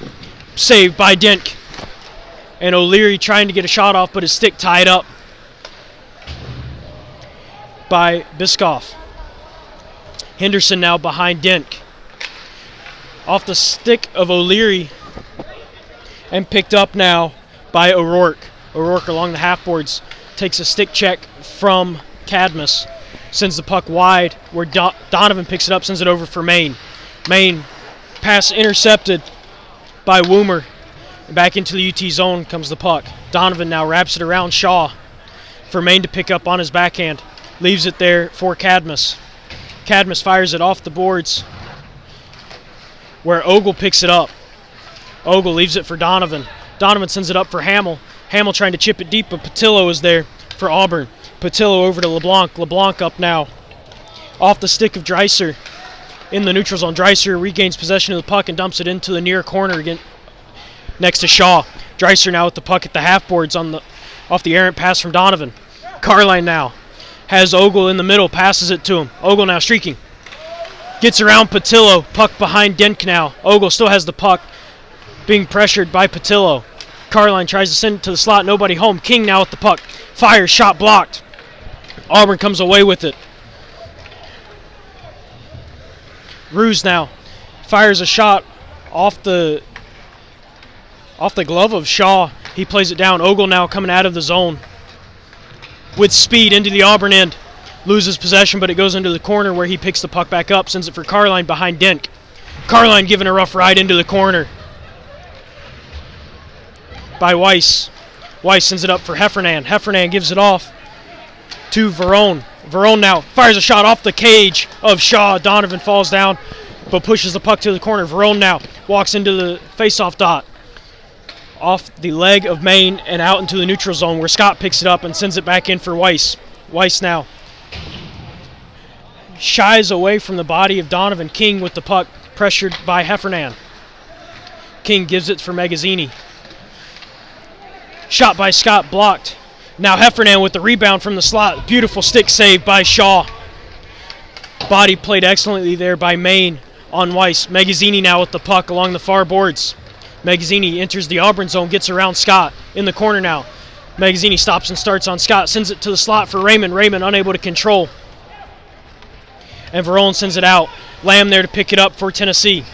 Saved by Dent. And O'Leary trying to get a shot off, but his stick tied up by Biscoff. Henderson now behind Dent. Off the stick of O'Leary and picked up now by O'Rourke. O'Rourke along the half boards takes a stick check from Cadmus. Sends the puck wide where Donovan picks it up, sends it over for Maine. Maine pass intercepted by Woomer. Back into the UT zone comes the puck. Donovan now wraps it around Shaw for Maine to pick up on his backhand. Leaves it there for Cadmus. Cadmus fires it off the boards where Ogle picks it up. Ogle leaves it for Donovan. Donovan sends it up for Hamill. Hamill trying to chip it deep, but Patillo is there for Auburn. Patillo over to LeBlanc. LeBlanc up now. Off the stick of Dreiser in the neutral zone. Dreiser regains possession of the puck and dumps it into the near corner again next to Shaw. Dreiser now with the puck at the half boards off the errant pass from Donovan. Carline now has Ogle in the middle, passes it to him. Ogle now streaking. Gets around Patillo. Puck behind Dink now. Ogle still has the puck. Being pressured by Patillo. Carline tries to send it to the slot. Nobody home. King now with the puck. Fires. Shot blocked. Auburn comes away with it. Ruse now fires a shot off the glove of Shaw. He plays it down. Ogle now coming out of the zone with speed into the Auburn end. Loses possession, but it goes into the corner where he picks the puck back up. Sends it for Carline behind Dink. Carline giving a rough ride into the corner by Weiss. Weiss sends it up for Heffernan. Heffernan gives it off to Verone. Verone now fires a shot off the cage of Shaw. Donovan falls down, but pushes the puck to the corner. Verone now walks into the face-off dot. Off the leg of Maine and out into the neutral zone where Scott picks it up and sends it back in for Weiss. Weiss now shies away from the body of Donovan. King with the puck, pressured by Heffernan. King gives it for Magazzini. Shot by Scott, blocked. Now Heffernan with the rebound from the slot. Beautiful stick save by Shaw. Body played excellently there by Maine on Weiss. Magazzini now with the puck along the far boards. Magazzini enters the Auburn zone, gets around Scott in the corner now. Magazzini stops and starts on Scott, sends it to the slot for Raymond. Raymond unable to control. And Verone sends it out. Lamb there to pick it up for Tennessee.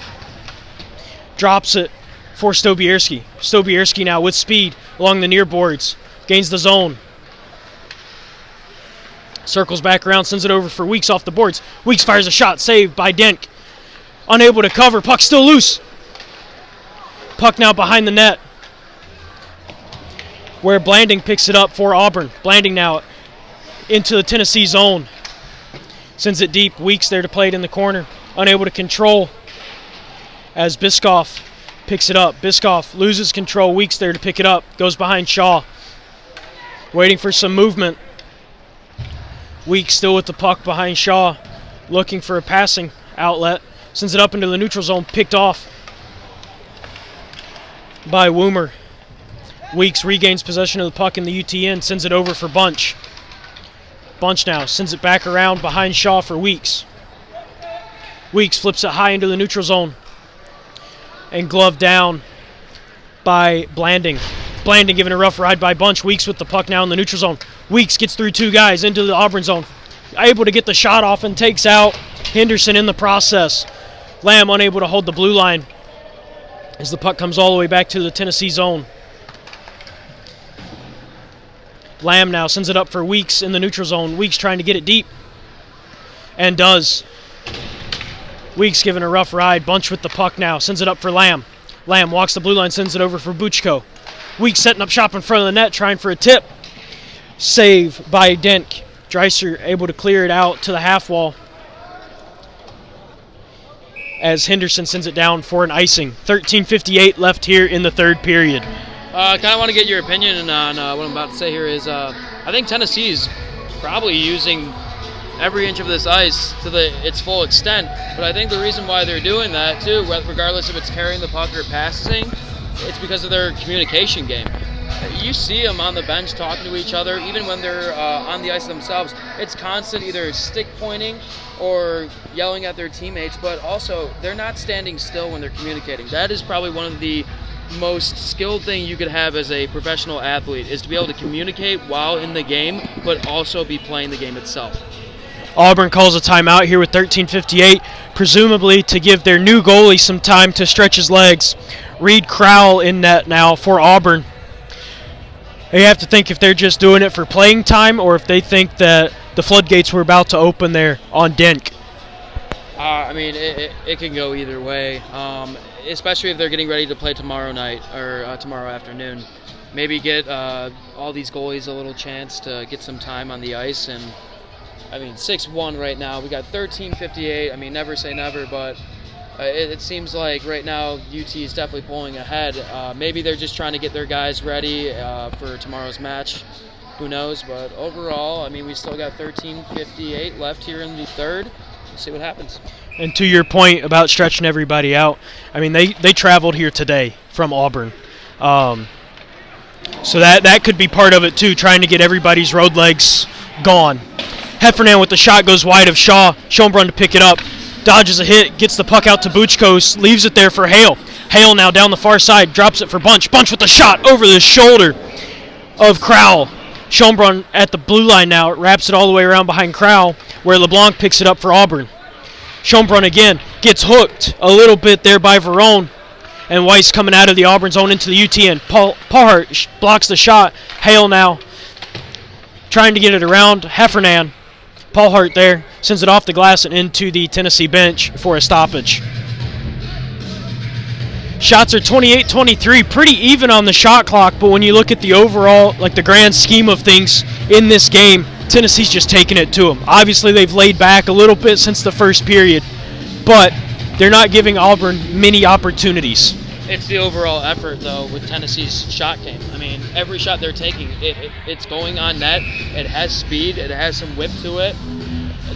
Drops it for Stobierski. Stobierski now with speed along the near boards. Gains the zone. Circles back around, sends it over for Weeks off the boards. Weeks fires a shot, saved by Dink. Unable to cover, puck still loose. Puck now behind the net, where Blanding picks it up for Auburn. Blanding now into the Tennessee zone. Sends it deep. Weeks there to play it in the corner. Unable to control as Biscoff picks it up. Biscoff loses control. Weeks there to pick it up. Goes behind Shaw. Waiting for some movement. Weeks still with the puck behind Shaw. Looking for a passing outlet. Sends it up into the neutral zone. Picked off by Woomer. Weeks regains possession of the puck in the UTN. Sends it over for Bunch. Bunch now sends it back around behind Shaw for Weeks. Weeks flips it high into the neutral zone. And gloved down by Blanding. Blanding giving a rough ride by Bunch. Weeks with the puck now in the neutral zone. Weeks gets through two guys into the Auburn zone. Able to get the shot off and takes out Henderson in the process. Lamb unable to hold the blue line as the puck comes all the way back to the Tennessee zone. Lamb now sends it up for Weeks in the neutral zone. Weeks trying to get it deep. And does. Weeks giving a rough ride. Bunch with the puck now. Sends it up for Lamb. Lamb walks the blue line, sends it over for Buchko. Weeks setting up shop in front of the net, trying for a tip. Save by Dink. Dreiser able to clear it out to the half wall as Henderson sends it down for an icing. 13:58 left here in the third period. Kind of want to get your opinion on what I'm about to say here is I think Tennessee's probably using every inch of this ice to its full extent, but I think the reason why they're doing that too, regardless if it's carrying the puck or passing, it's because of their communication game. You see them on the bench talking to each other, even when they're on the ice themselves. It's constant either stick pointing or yelling at their teammates, but also they're not standing still when they're communicating. That is probably one of the most skilled thing you could have as a professional athlete, is to be able to communicate while in the game, but also be playing the game itself. Auburn calls a timeout here with 13:58, presumably to give their new goalie some time to stretch his legs. Reed Crowell in net now for Auburn. They have to think if they're just doing it for playing time or if they think that the floodgates were about to open there on Dink. I mean, it can go either way, especially if they're getting ready to play tomorrow night or tomorrow afternoon. Maybe get all these goalies a little chance to get some time on the ice. And I mean, 6-1 right now. We got 13:58. I mean, never say never, but it seems like right now UT is definitely pulling ahead. Maybe they're just trying to get their guys ready for tomorrow's match. Who knows? But overall, I mean, we still got 13:58 left here in the third. We'll see what happens. And to your point about stretching everybody out, I mean, they traveled here today from Auburn. So that could be part of it too, trying to get everybody's road legs gone. Heffernan with the shot goes wide of Shaw. Schoenbrunn to pick it up. dodges a hit, gets the puck out to Buchkos, leaves it there for Hale. Hale now down the far side, drops it for Bunch. Bunch with a shot over the shoulder of Crowell. Schönbrunn at the blue line now, wraps it all the way around behind Crowell, where LeBlanc picks it up for Auburn. Schönbrunn again gets hooked a little bit there by Verone, and Weiss coming out of the Auburn zone into the UT end. Paulhart blocks the shot. Hale now trying to get it around Heffernan. Paulhart there sends it off the glass and into the Tennessee bench for a stoppage. Shots are 28-23, pretty even on the shot clock, but when you look at the overall, like the grand scheme of things in this game, Tennessee's just taking it to them. Obviously, they've laid back a little bit since the first period, but they're not giving Auburn many opportunities. It's the overall effort, though, with Tennessee's shot game. I mean, every shot they're taking, it's going on net. It has speed. It has some whip to it.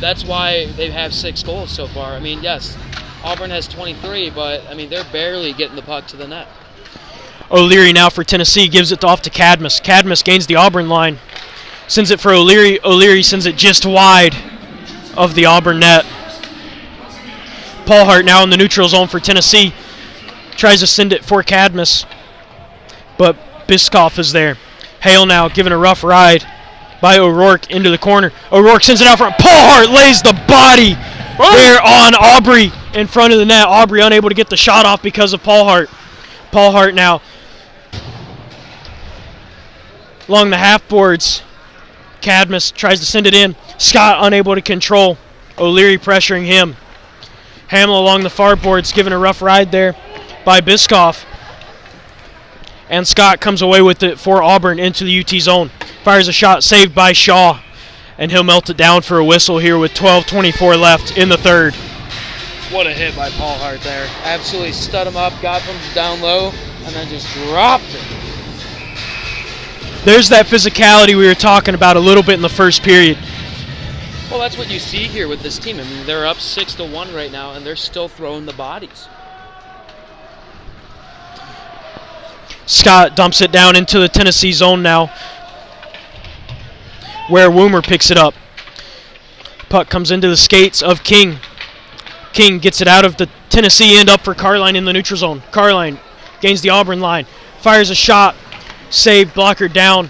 That's why they have 6 goals so far. I mean, yes, Auburn has 23, but, I mean, they're barely getting the puck to the net. O'Leary now for Tennessee gives it off to Cadmus. Cadmus gains the Auburn line. Sends it for O'Leary. O'Leary sends it just wide of the Auburn net. Paulhart now in the neutral zone for Tennessee. Tries to send it for Cadmus, but Biscoff is there. Hale now given a rough ride by O'Rourke into the corner. O'Rourke sends it out front. Paulhart lays the body there on Aubrey in front of the net. Aubrey unable to get the shot off because of Paulhart. Paulhart now along the half boards. Cadmus tries to send it in. Scott unable to control. O'Leary pressuring him. Hamill along the far boards given a rough ride there by Biscoff. And Scott comes away with it for Auburn into the UT zone. Fires a shot saved by Shaw. And he'll melt it down for a whistle here with 12:24 left in the third. What a hit by Paulhart there. Absolutely stud him up, got him down low, and then just dropped it. There's that physicality we were talking about a little bit in the first period. Well, that's what you see here with this team. I mean, they're up 6-1 right now, and they're still throwing the bodies. Scott dumps it down into the Tennessee zone now, where Woomer picks it up. Puck comes into the skates of King. King gets it out of the Tennessee end up for Carline in the neutral zone. Carline gains the Auburn line. Fires a shot. Saved, blocker down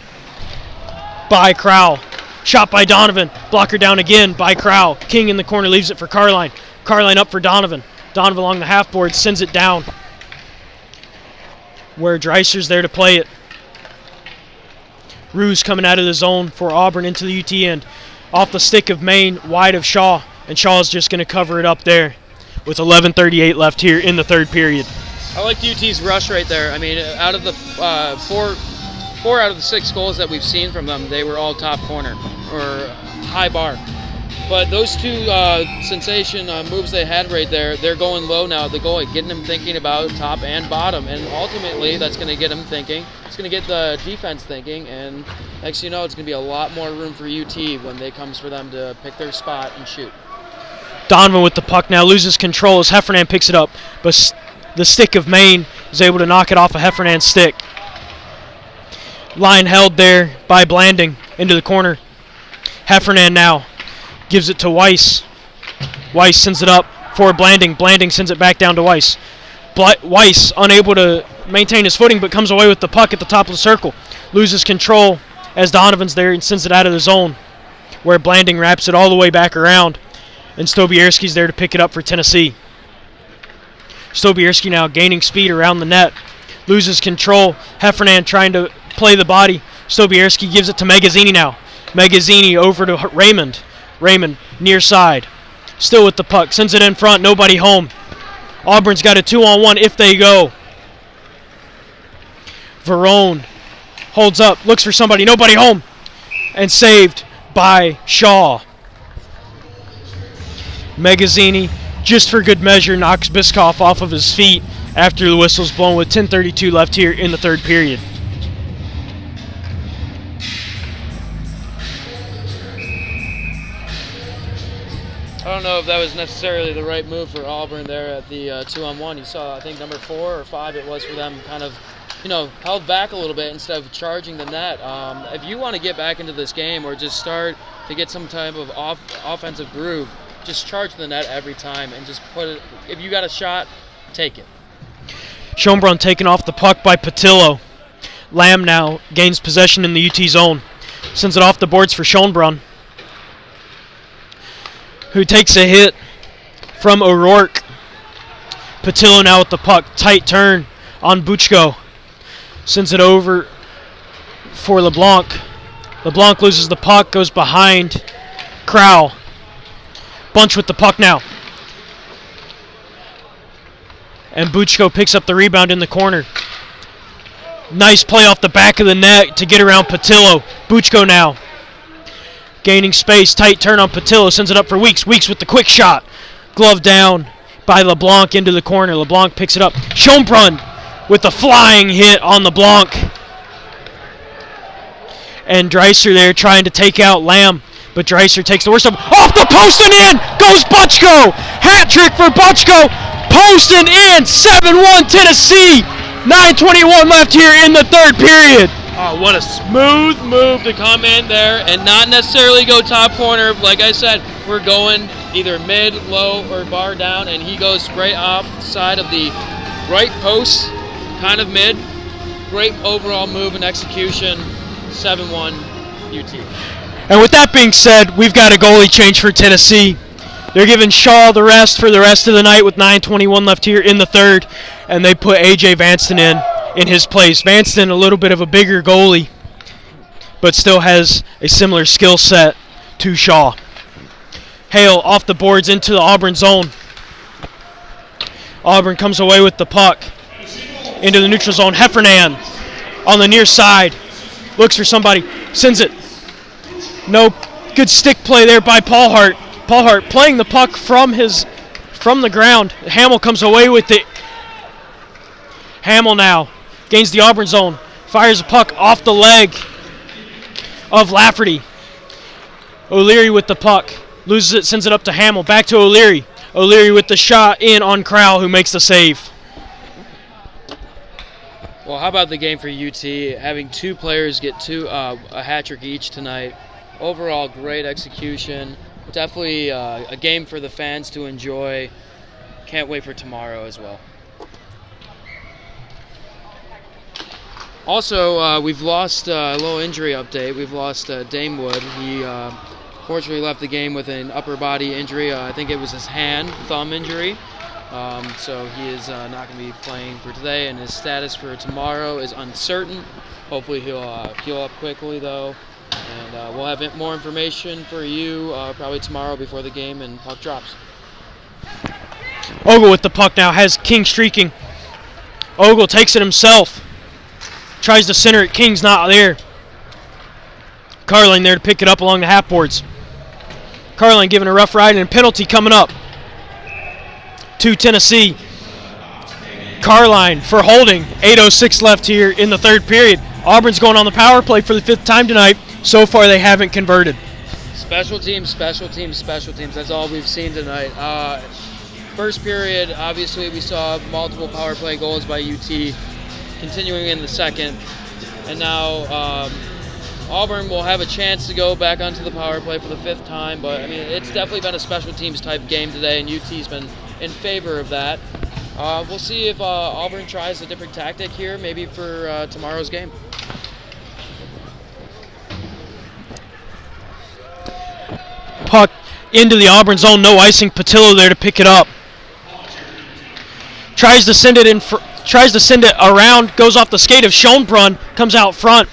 by Crowell. Shot by Donovan. Blocker down again by Crowell. King in the corner leaves it for Carline. Carline up for Donovan. Donovan along the half board sends it down, where Dreiser's there to play it. Ruse coming out of the zone for Auburn into the UT end. Off the stick of Maine, wide of Shaw. And Shaw's just going to cover it up there with 11:38 left here in the third period. I like UT's rush right there. I mean, out of the four out of the 6 goals that we've seen from them, they were all top corner or high bar. But those 2 sensation moves they had right there, they're going low now at the goalie, getting him thinking about top and bottom. And ultimately, that's going to get him thinking. It's going to get the defense thinking. And next you know, it's going to be a lot more room for UT when it comes for them to pick their spot and shoot. Donovan with the puck now loses control as Heffernan picks it up. But the stick of Maine is able to knock it off of Heffernan's stick. Line held there by Blanding into the corner. Heffernan now gives it to Weiss. Weiss sends it up for Blanding. Blanding sends it back down to Weiss. Weiss unable to maintain his footing but comes away with the puck at the top of the circle. Loses control as Donovan's there and sends it out of the zone, where Blanding wraps it all the way back around. And Stobierski's there to pick it up for Tennessee. Stobierski now gaining speed around the net. Loses control. Heffernan trying to play the body. Stobierski gives it to Magazzini now. Magazzini over to Raymond. Raymond near side. Still with the puck. Sends it in front. Nobody home. Auburn's got a 2-on-1 if they go. Verone holds up. Looks for somebody. Nobody home. And saved by Shaw. Magazzini, just for good measure, knocks Biscoff off of his feet after the whistle's blown with 10:32 left here in the third period. I don't know if that was necessarily the right move for Auburn there at the 2-on-1. You saw, I think, number 4 or 5 it was for them, kind of, held back a little bit instead of charging the net. If you want to get back into this game or just start to get some type of offensive groove, just charge the net every time and just put it. If you got a shot, take it. Schönbrunn taken off the puck by Patillo. Lamb now gains possession in the UT zone. Sends it off the boards for Schönbrunn, who takes a hit from O'Rourke. Patillo now with the puck. Tight turn on Buchko. Sends it over for LeBlanc. LeBlanc loses the puck, goes behind Crowell. Bunch with the puck now. And Buchko picks up the rebound in the corner. Nice play off the back of the net to get around Patillo. Buchko now gaining space. Tight turn on Patillo. Sends it up for Weeks. Weeks with the quick shot. Glove down by LeBlanc into the corner. LeBlanc picks it up. Schönbrunn with the flying hit on LeBlanc. And Dreiser there trying to take out Lamb. But Dreiser takes the worst of off the post and in. Goes Buchko. Hat trick for Buchko. Post and in. 7-1 Tennessee. 9:21 left here in the third period. Oh, what a smooth move to come in there and not necessarily go top corner. Like I said, we're going either mid, low, or bar down, and he goes straight off the side of the right post, kind of mid. Great overall move and execution. 7-1 UT. And with that being said, we've got a goalie change for Tennessee. They're giving Shaw the rest for the rest of the night with 9:21 left here in the third, and they put A.J. Vanston in his place. Vanston, a little bit of a bigger goalie, but still has a similar skill set to Shaw. Hale off the boards into the Auburn zone. Auburn comes away with the puck into the neutral zone. Heffernan on the near side. Looks for somebody. Sends it. No good stick play there by Paul Hart. Paul Hart playing the puck from the ground. Hamill comes away with it. Hamill now gains the Auburn zone. Fires a puck off the leg of Lafferty. O'Leary with the puck. Loses it, sends it up to Hamill. Back to O'Leary. O'Leary with the shot in on Crowell, who makes the save. Well, how about the game for UT? Having two players get a hat trick each tonight. Overall, great execution. Definitely a game for the fans to enjoy. Can't wait for tomorrow as well. Also, we've lost a little injury update. We've lost Damewood. He fortunately left the game with an upper body injury. I think it was his thumb injury. So he is not going to be playing for today, and his status for tomorrow is uncertain. Hopefully he'll heal up quickly, though. And we'll have more information for you probably tomorrow before the game and puck drops. Ogle with the puck now, has King streaking. Ogle takes it himself. Tries to center it. King's not there. Carline there to pick it up along the half boards. Carline giving a rough ride and a penalty coming up to Tennessee. Carline for holding. 8:06 left here in the third period. Auburn's going on the power play for the fifth time tonight. So far they haven't converted. Special teams, special teams, special teams. That's all we've seen tonight. First period, obviously we saw multiple power play goals by UT. Continuing in the second. And now Auburn will have a chance to go back onto the power play for the fifth time. But, I mean, it's definitely been a special teams type game today, and UT's been in favor of that. We'll see if Auburn tries a different tactic here, maybe for tomorrow's game. Puck into the Auburn zone, no icing. Patillo there to pick it up. Tries to send it around, goes off the skate of Schönbrunn, comes out front.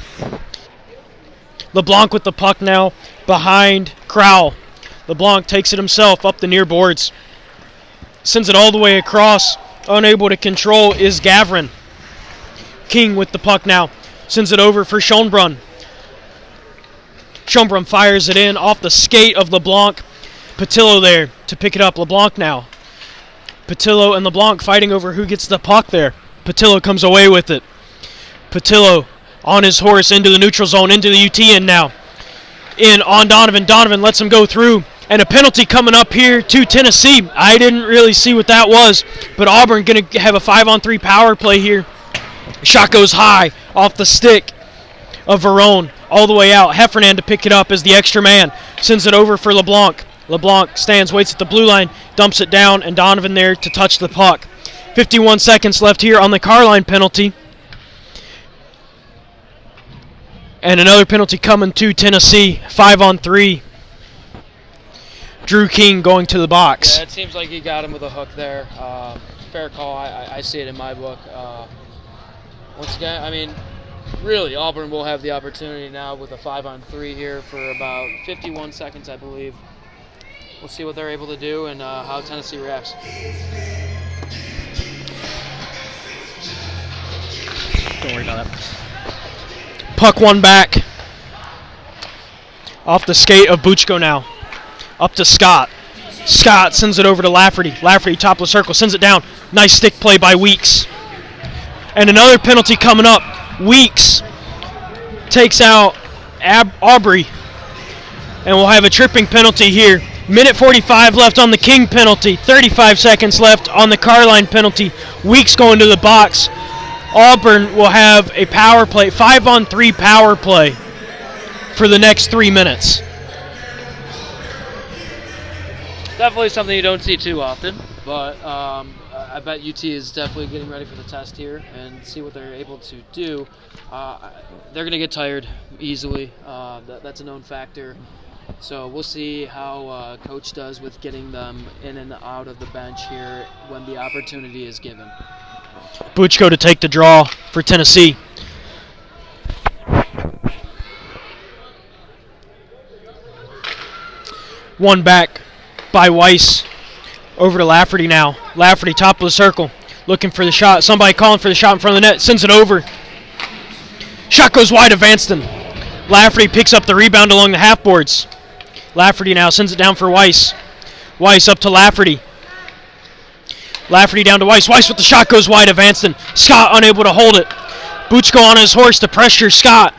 LeBlanc with the puck now behind Crowell. LeBlanc takes it himself up the near boards. Sends it all the way across. Unable to control is Gavrin. King with the puck now. Sends it over for Schönbrunn. Schönbrunn fires it in off the skate of LeBlanc. Patillo there to pick it up. LeBlanc now. Patillo and LeBlanc fighting over who gets the puck there. Patillo comes away with it. Patillo on his horse into the neutral zone, into the UT end now. In on Donovan. Donovan lets him go through. And a penalty coming up here to Tennessee. I didn't really see what that was, but Auburn going to have a 5-on-3 power play here. Shot goes high off the stick of Verone all the way out. Heffernan to pick it up as the extra man. Sends it over for LeBlanc. LeBlanc stands, waits at the blue line, dumps it down, and Donovan there to touch the puck. 51 seconds left here on the Carline penalty. And another penalty coming to Tennessee, 5-on-3. Drew King going to the box. Yeah, it seems like he got him with a hook there. Fair call. I see it in my book. Once again, I mean, really, Auburn will have the opportunity now with a 5-on-3 here for about 51 seconds, I believe. We'll see what they're able to do and how Tennessee reacts. Don't worry about that. Puck one back. Off the skate of Buchko now. Up to Scott. Scott sends it over to Lafferty. Lafferty, top of the circle, sends it down. Nice stick play by Weeks. And another penalty coming up. Weeks takes out Aubrey. And we'll have a tripping penalty here. Minute 45 left on the King penalty. 35 seconds left on the Carline penalty. Weeks going to the box. Auburn will have a power play, 5-on-3 power play for the next 3 minutes. Definitely something you don't see too often, but I bet UT is definitely getting ready for the test here and see what they're able to do. They're going to get tired easily. That's a known factor. So we'll see how Coach does with getting them in and out of the bench here when the opportunity is given. Buchko to take the draw for Tennessee. One back by Weiss. Over to Lafferty now. Lafferty, top of the circle, looking for the shot. Somebody calling for the shot in front of the net. Sends it over. Shot goes wide of Vanston. Lafferty picks up the rebound along the half boards. Lafferty now sends it down for Weiss. Weiss up to Lafferty. Lafferty down to Weiss. Weiss with the shot goes wide of Vanston. Scott unable to hold it. Buchko on his horse to pressure Scott.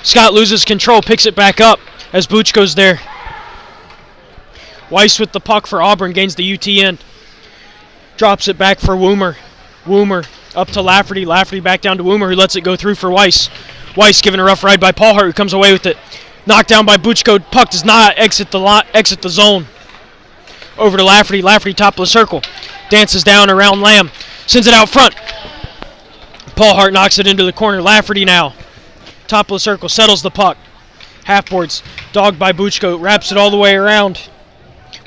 Scott loses control, picks it back up as Buchko's there. Weiss with the puck for Auburn, gains the UT end. Drops it back for Woomer. Woomer up to Lafferty. Lafferty back down to Woomer, who lets it go through for Weiss. Weiss given a rough ride by Paul Hart, who comes away with it. Knocked down by Buchko. Puck does not exit the zone. Over to Lafferty. Lafferty top of the circle. Dances down around Lamb. Sends it out front. Paul Hart knocks it into the corner. Lafferty now. Top of the circle. Settles the puck. Half boards. Dogged by Buchko. Wraps it all the way around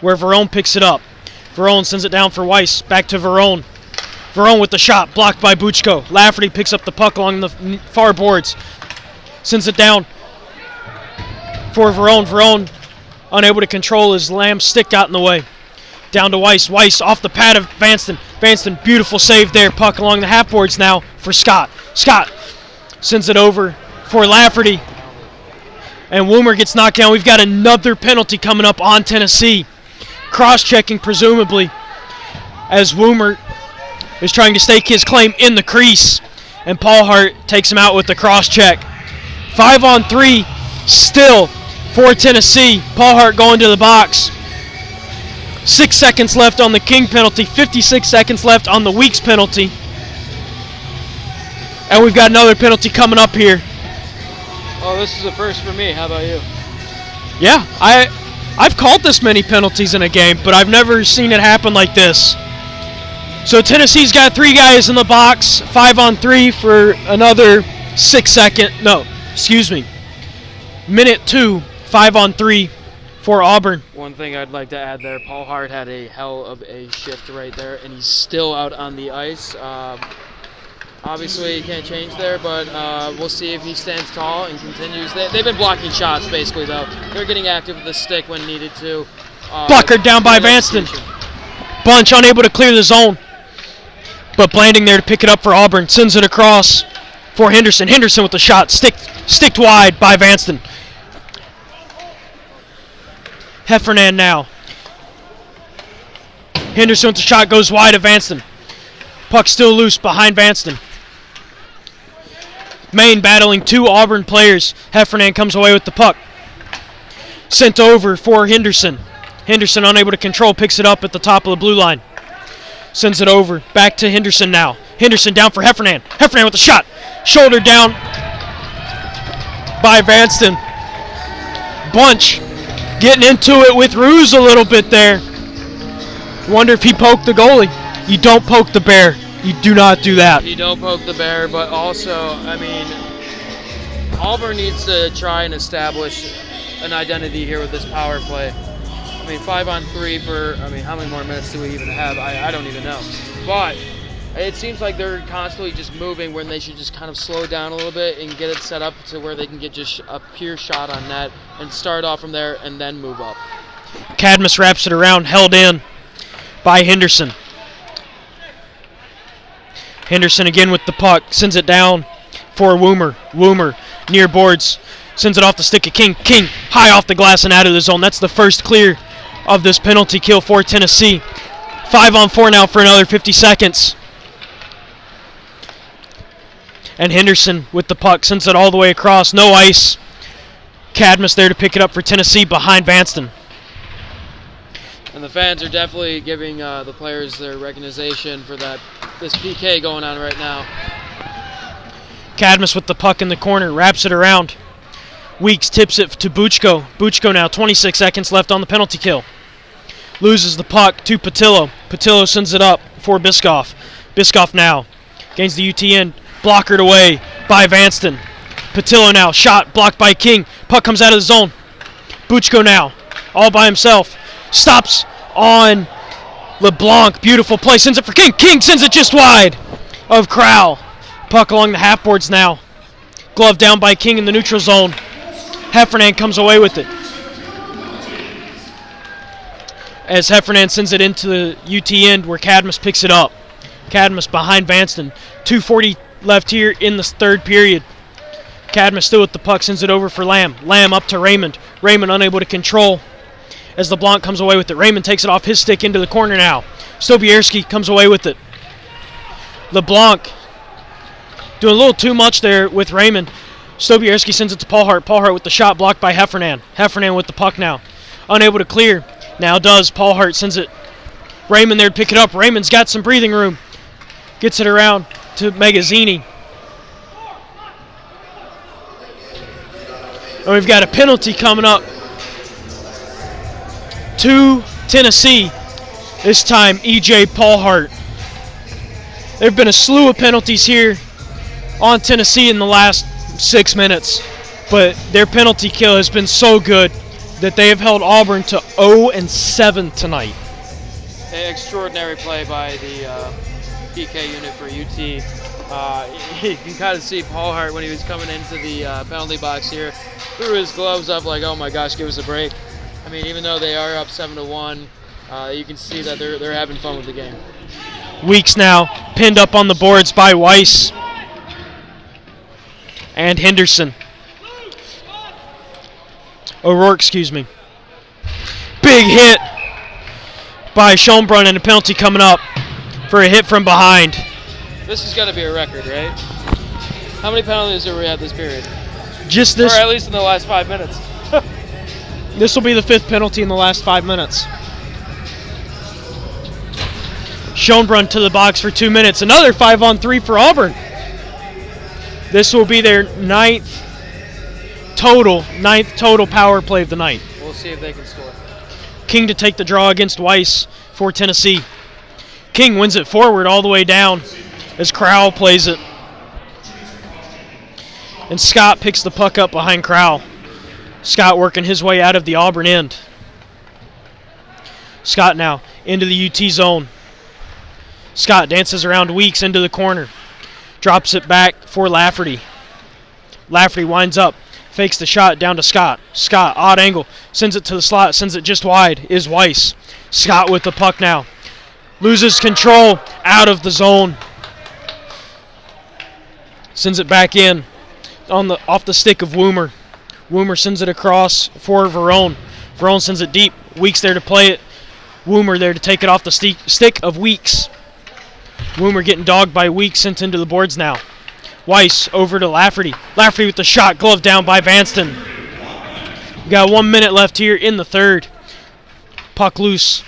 where Verone picks it up. Verone sends it down for Weiss. Back to Verone. Verone with the shot. Blocked by Buchko. Lafferty picks up the puck along the far boards. Sends it down for Verone. Verone unable to control his Lamb stick got in the way. Down to Weiss. Weiss off the pad of Vanston. Vanston, beautiful save there. Puck along the half boards now for Scott. Scott sends it over for Lafferty. And Woomer gets knocked down. We've got another penalty coming up on Tennessee. Cross-checking, presumably, as Woomer is trying to stake his claim in the crease. And Paul Hart takes him out with the cross-check. 5-on-3 still for Tennessee. Paul Hart going to the box. 6 seconds left on the King penalty. 56 seconds left on the Weeks penalty. And we've got another penalty coming up here. Oh, this is a first for me. How about you? Yeah, I've called this many penalties in a game, but I've never seen it happen like this. So Tennessee's got 3 guys in the box. 5-on-3 for another minute 2. 5-on-3 for Auburn. One thing I'd like to add there, Paul Hart had a hell of a shift right there, and he's still out on the ice. Obviously, you can't change there, but we'll see if he stands tall and continues. They've been blocking shots, basically, though. They're getting active with the stick when needed to. Blocker down by Vanston. Bunch unable to clear the zone, but Blanding there to pick it up for Auburn. Sends it across for Henderson. Henderson with the shot. Sticked wide by Vanston. Heffernan now. Henderson with the shot goes wide of Vanston. Puck still loose behind Vanston. Maine battling 2 Auburn players. Heffernan comes away with the puck. Sent over for Henderson. Henderson unable to control, picks it up at the top of the blue line. Sends it over. Back to Henderson now. Henderson down for Heffernan. Heffernan with the shot. Shoulder down by Vanston. Bunch Getting into it with Ruse a little bit there. Wonder if he poked the goalie. You don't poke the bear. You do not do that. You don't poke the bear, but also, I mean, Auburn needs to try and establish an identity here with this power play. I mean, 5-on-3 for, I mean, how many more minutes do we even have? I don't even know. But it seems like they're constantly just moving when they should just kind of slow down a little bit and get it set up to where they can get just a pure shot on net and start off from there and then move up. Cadmus wraps it around, held in by Henderson. Henderson again with the puck, sends it down for Woomer. Woomer near boards, sends it off the stick of King. King high off the glass and out of the zone. That's the first clear of this penalty kill for Tennessee. 5-on-4 now for another 50 seconds. And Henderson with the puck, sends it all the way across. No ice. Cadmus there to pick it up for Tennessee behind Vanston. And the fans are definitely giving the players their recognition for this PK going on right now. Cadmus with the puck in the corner, wraps it around. Weeks tips it to Buchko. Buchko now, 26 seconds left on the penalty kill. Loses the puck to Patillo. Patillo sends it up for Biscoff. Biscoff now gains the UTN, blockered away by Vanston. Patillo now, shot blocked by King. Puck comes out of the zone. Buchko now, all by himself. Stops on LeBlanc. Beautiful play. Sends it for King. King sends it just wide of Crowell. Puck along the half boards now. Glove down by King in the neutral zone. Heffernan comes away with it. As Heffernan sends it into the UT end where Cadmus picks it up. Cadmus behind Vanston. 2:40 left here in the third period. Cadmus still with the puck, sends it over for Lamb. Lamb up to Raymond. Raymond unable to control as LeBlanc comes away with it. Raymond takes it off his stick into the corner now. Stobierski comes away with it. LeBlanc doing a little too much there with Raymond. Stobierski sends it to Paul Hart. Paul Hart with the shot blocked by Heffernan. Heffernan with the puck now. Unable to clear. Now does. Paul Hart sends it. Raymond there to pick it up. Raymond's got some breathing room. Gets it around to Magazzini. And we've got a penalty coming up to Tennessee. This time, E.J. Paul Hart. There have been a slew of penalties here on Tennessee in the last 6 minutes, but their penalty kill has been so good that they have held Auburn to 0-7 tonight. Extraordinary play by the PK unit for UT. You can kind of see Paul Hart when he was coming into the penalty box here, threw his gloves up like, oh my gosh, give us a break. I mean, even though they are up 7-1, you can see that they're having fun with the game. Weeks now pinned up on the boards by Weiss and Henderson. O'Rourke, excuse me. Big hit by Schönbrunn and a penalty coming up for a hit from behind. This is going to be a record, right? How many penalties have we had this period? Just this. Or at least in the last 5 minutes. This will be the 5th penalty in the last 5 minutes. Schönbrunn to the box for 2 minutes. Another 5-on-3 for Auburn. This will be their ninth total power play of the night. We'll see if they can score. King to take the draw against Weiss for Tennessee. King wins it forward all the way down as Crowell plays it. And Scott picks the puck up behind Crowell. Scott working his way out of the Auburn end. Scott now into the UT zone. Scott dances around Weeks into the corner. Drops it back for Lafferty. Lafferty winds up. Fakes the shot down to Scott. Scott, odd angle. Sends it to the slot. Sends it just wide. Is Weiss. Scott with the puck now. Loses control. Out of the zone. Sends it back in. Off the stick of Woomer. Woomer sends it across for Verone. Verone sends it deep. Weeks there to play it. Woomer there to take it off the stick of Weeks. Woomer getting dogged by Weeks, sent into the boards now. Weiss over to Lafferty. Lafferty with the shot, glove down by Vanston. We got 1 minute left here in the third. Puck loose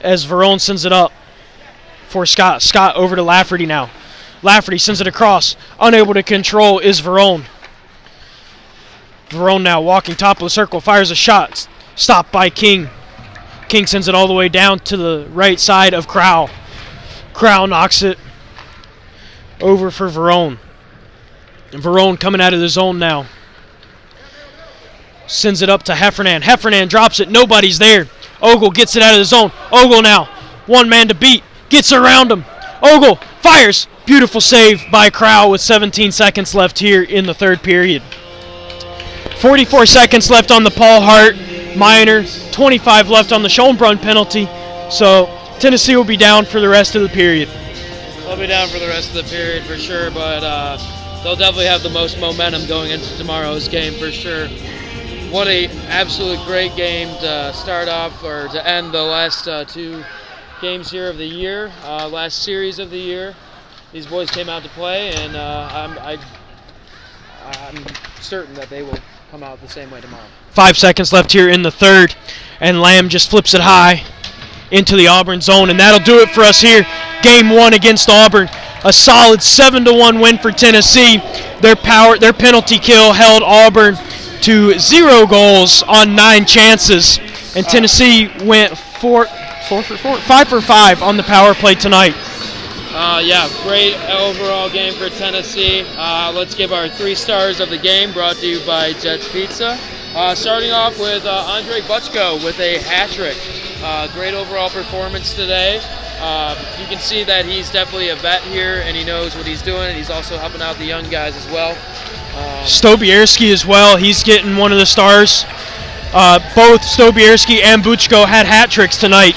as Verone sends it up for Scott. Scott over to Lafferty now. Lafferty sends it across. Unable to control is Verone. Verone now walking top of the circle, fires a shot. Stopped by King. King sends it all the way down to the right side of Crowell. Crowell knocks it over for Verone. And Verone coming out of the zone now. Sends it up to Heffernan. Heffernan drops it. Nobody's there. Ogle gets it out of the zone. Ogle now. One man to beat. Gets around him. Ogle fires. Beautiful save by Crowell with 17 seconds left here in the third period. 44 seconds left on the Paul Hart minor. 25 left on the Schonbrunn penalty. So Tennessee will be down for the rest of the period. They'll be down for the rest of the period for sure, but they'll definitely have the most momentum going into tomorrow's game for sure. What a absolute great game to start off or to end the last two games here of the year, last series of the year. These boys came out to play, and I'm certain that they will come out the same way tomorrow. 5 seconds left here in the third, and Lamb just flips it high into the Auburn zone, and that'll do it for us here. Game 1 against Auburn. A solid 7-1 win for Tennessee. Their penalty kill held Auburn to 0 goals on 9 chances, and Tennessee went 5 for 5 on the power play tonight. Yeah, great overall game for Tennessee. Let's give our 3 stars of the game, brought to you by Jets Pizza. Starting off with Andre Butchko with a hat trick. Great overall performance today. You can see that he's definitely a vet here, and he knows what he's doing, and he's also helping out the young guys as well. Stobierski as well. He's getting one of the stars. Both Stobierski and Butchko had hat tricks tonight.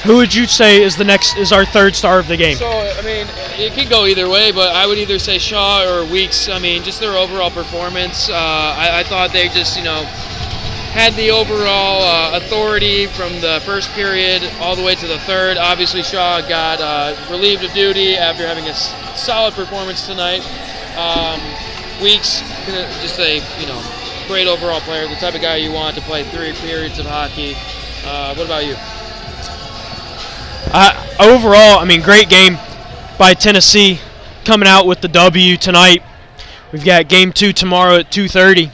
Who would you say is our third star of the game? So, I mean, it could go either way, but I would either say Shaw or Weeks. I mean, just their overall performance. I thought they just, had the overall authority from the first period all the way to the third. Obviously, Shaw got relieved of duty after having a solid performance tonight. Weeks, just a great overall player, the type of guy you want to play 3 periods of hockey. What about you? Overall, I mean, great game by Tennessee, coming out with the W tonight. We've got game 2 tomorrow at 2:30.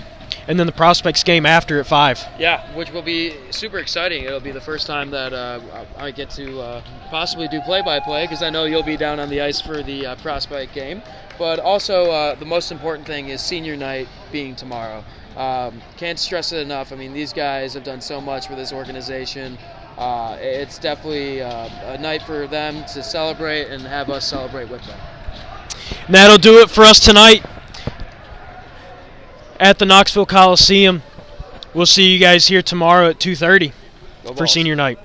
And then the Prospects game after at 5. Yeah, which will be super exciting. It'll be the first time that I get to possibly do play-by-play, because I know you'll be down on the ice for the Prospect game. But also, the most important thing is senior night being tomorrow. Can't stress it enough. I mean, these guys have done so much for this organization. It's definitely a night for them to celebrate and have us celebrate with them. And that'll do it for us tonight at the Knoxville Coliseum. We'll see you guys here tomorrow at 2:30 for senior night.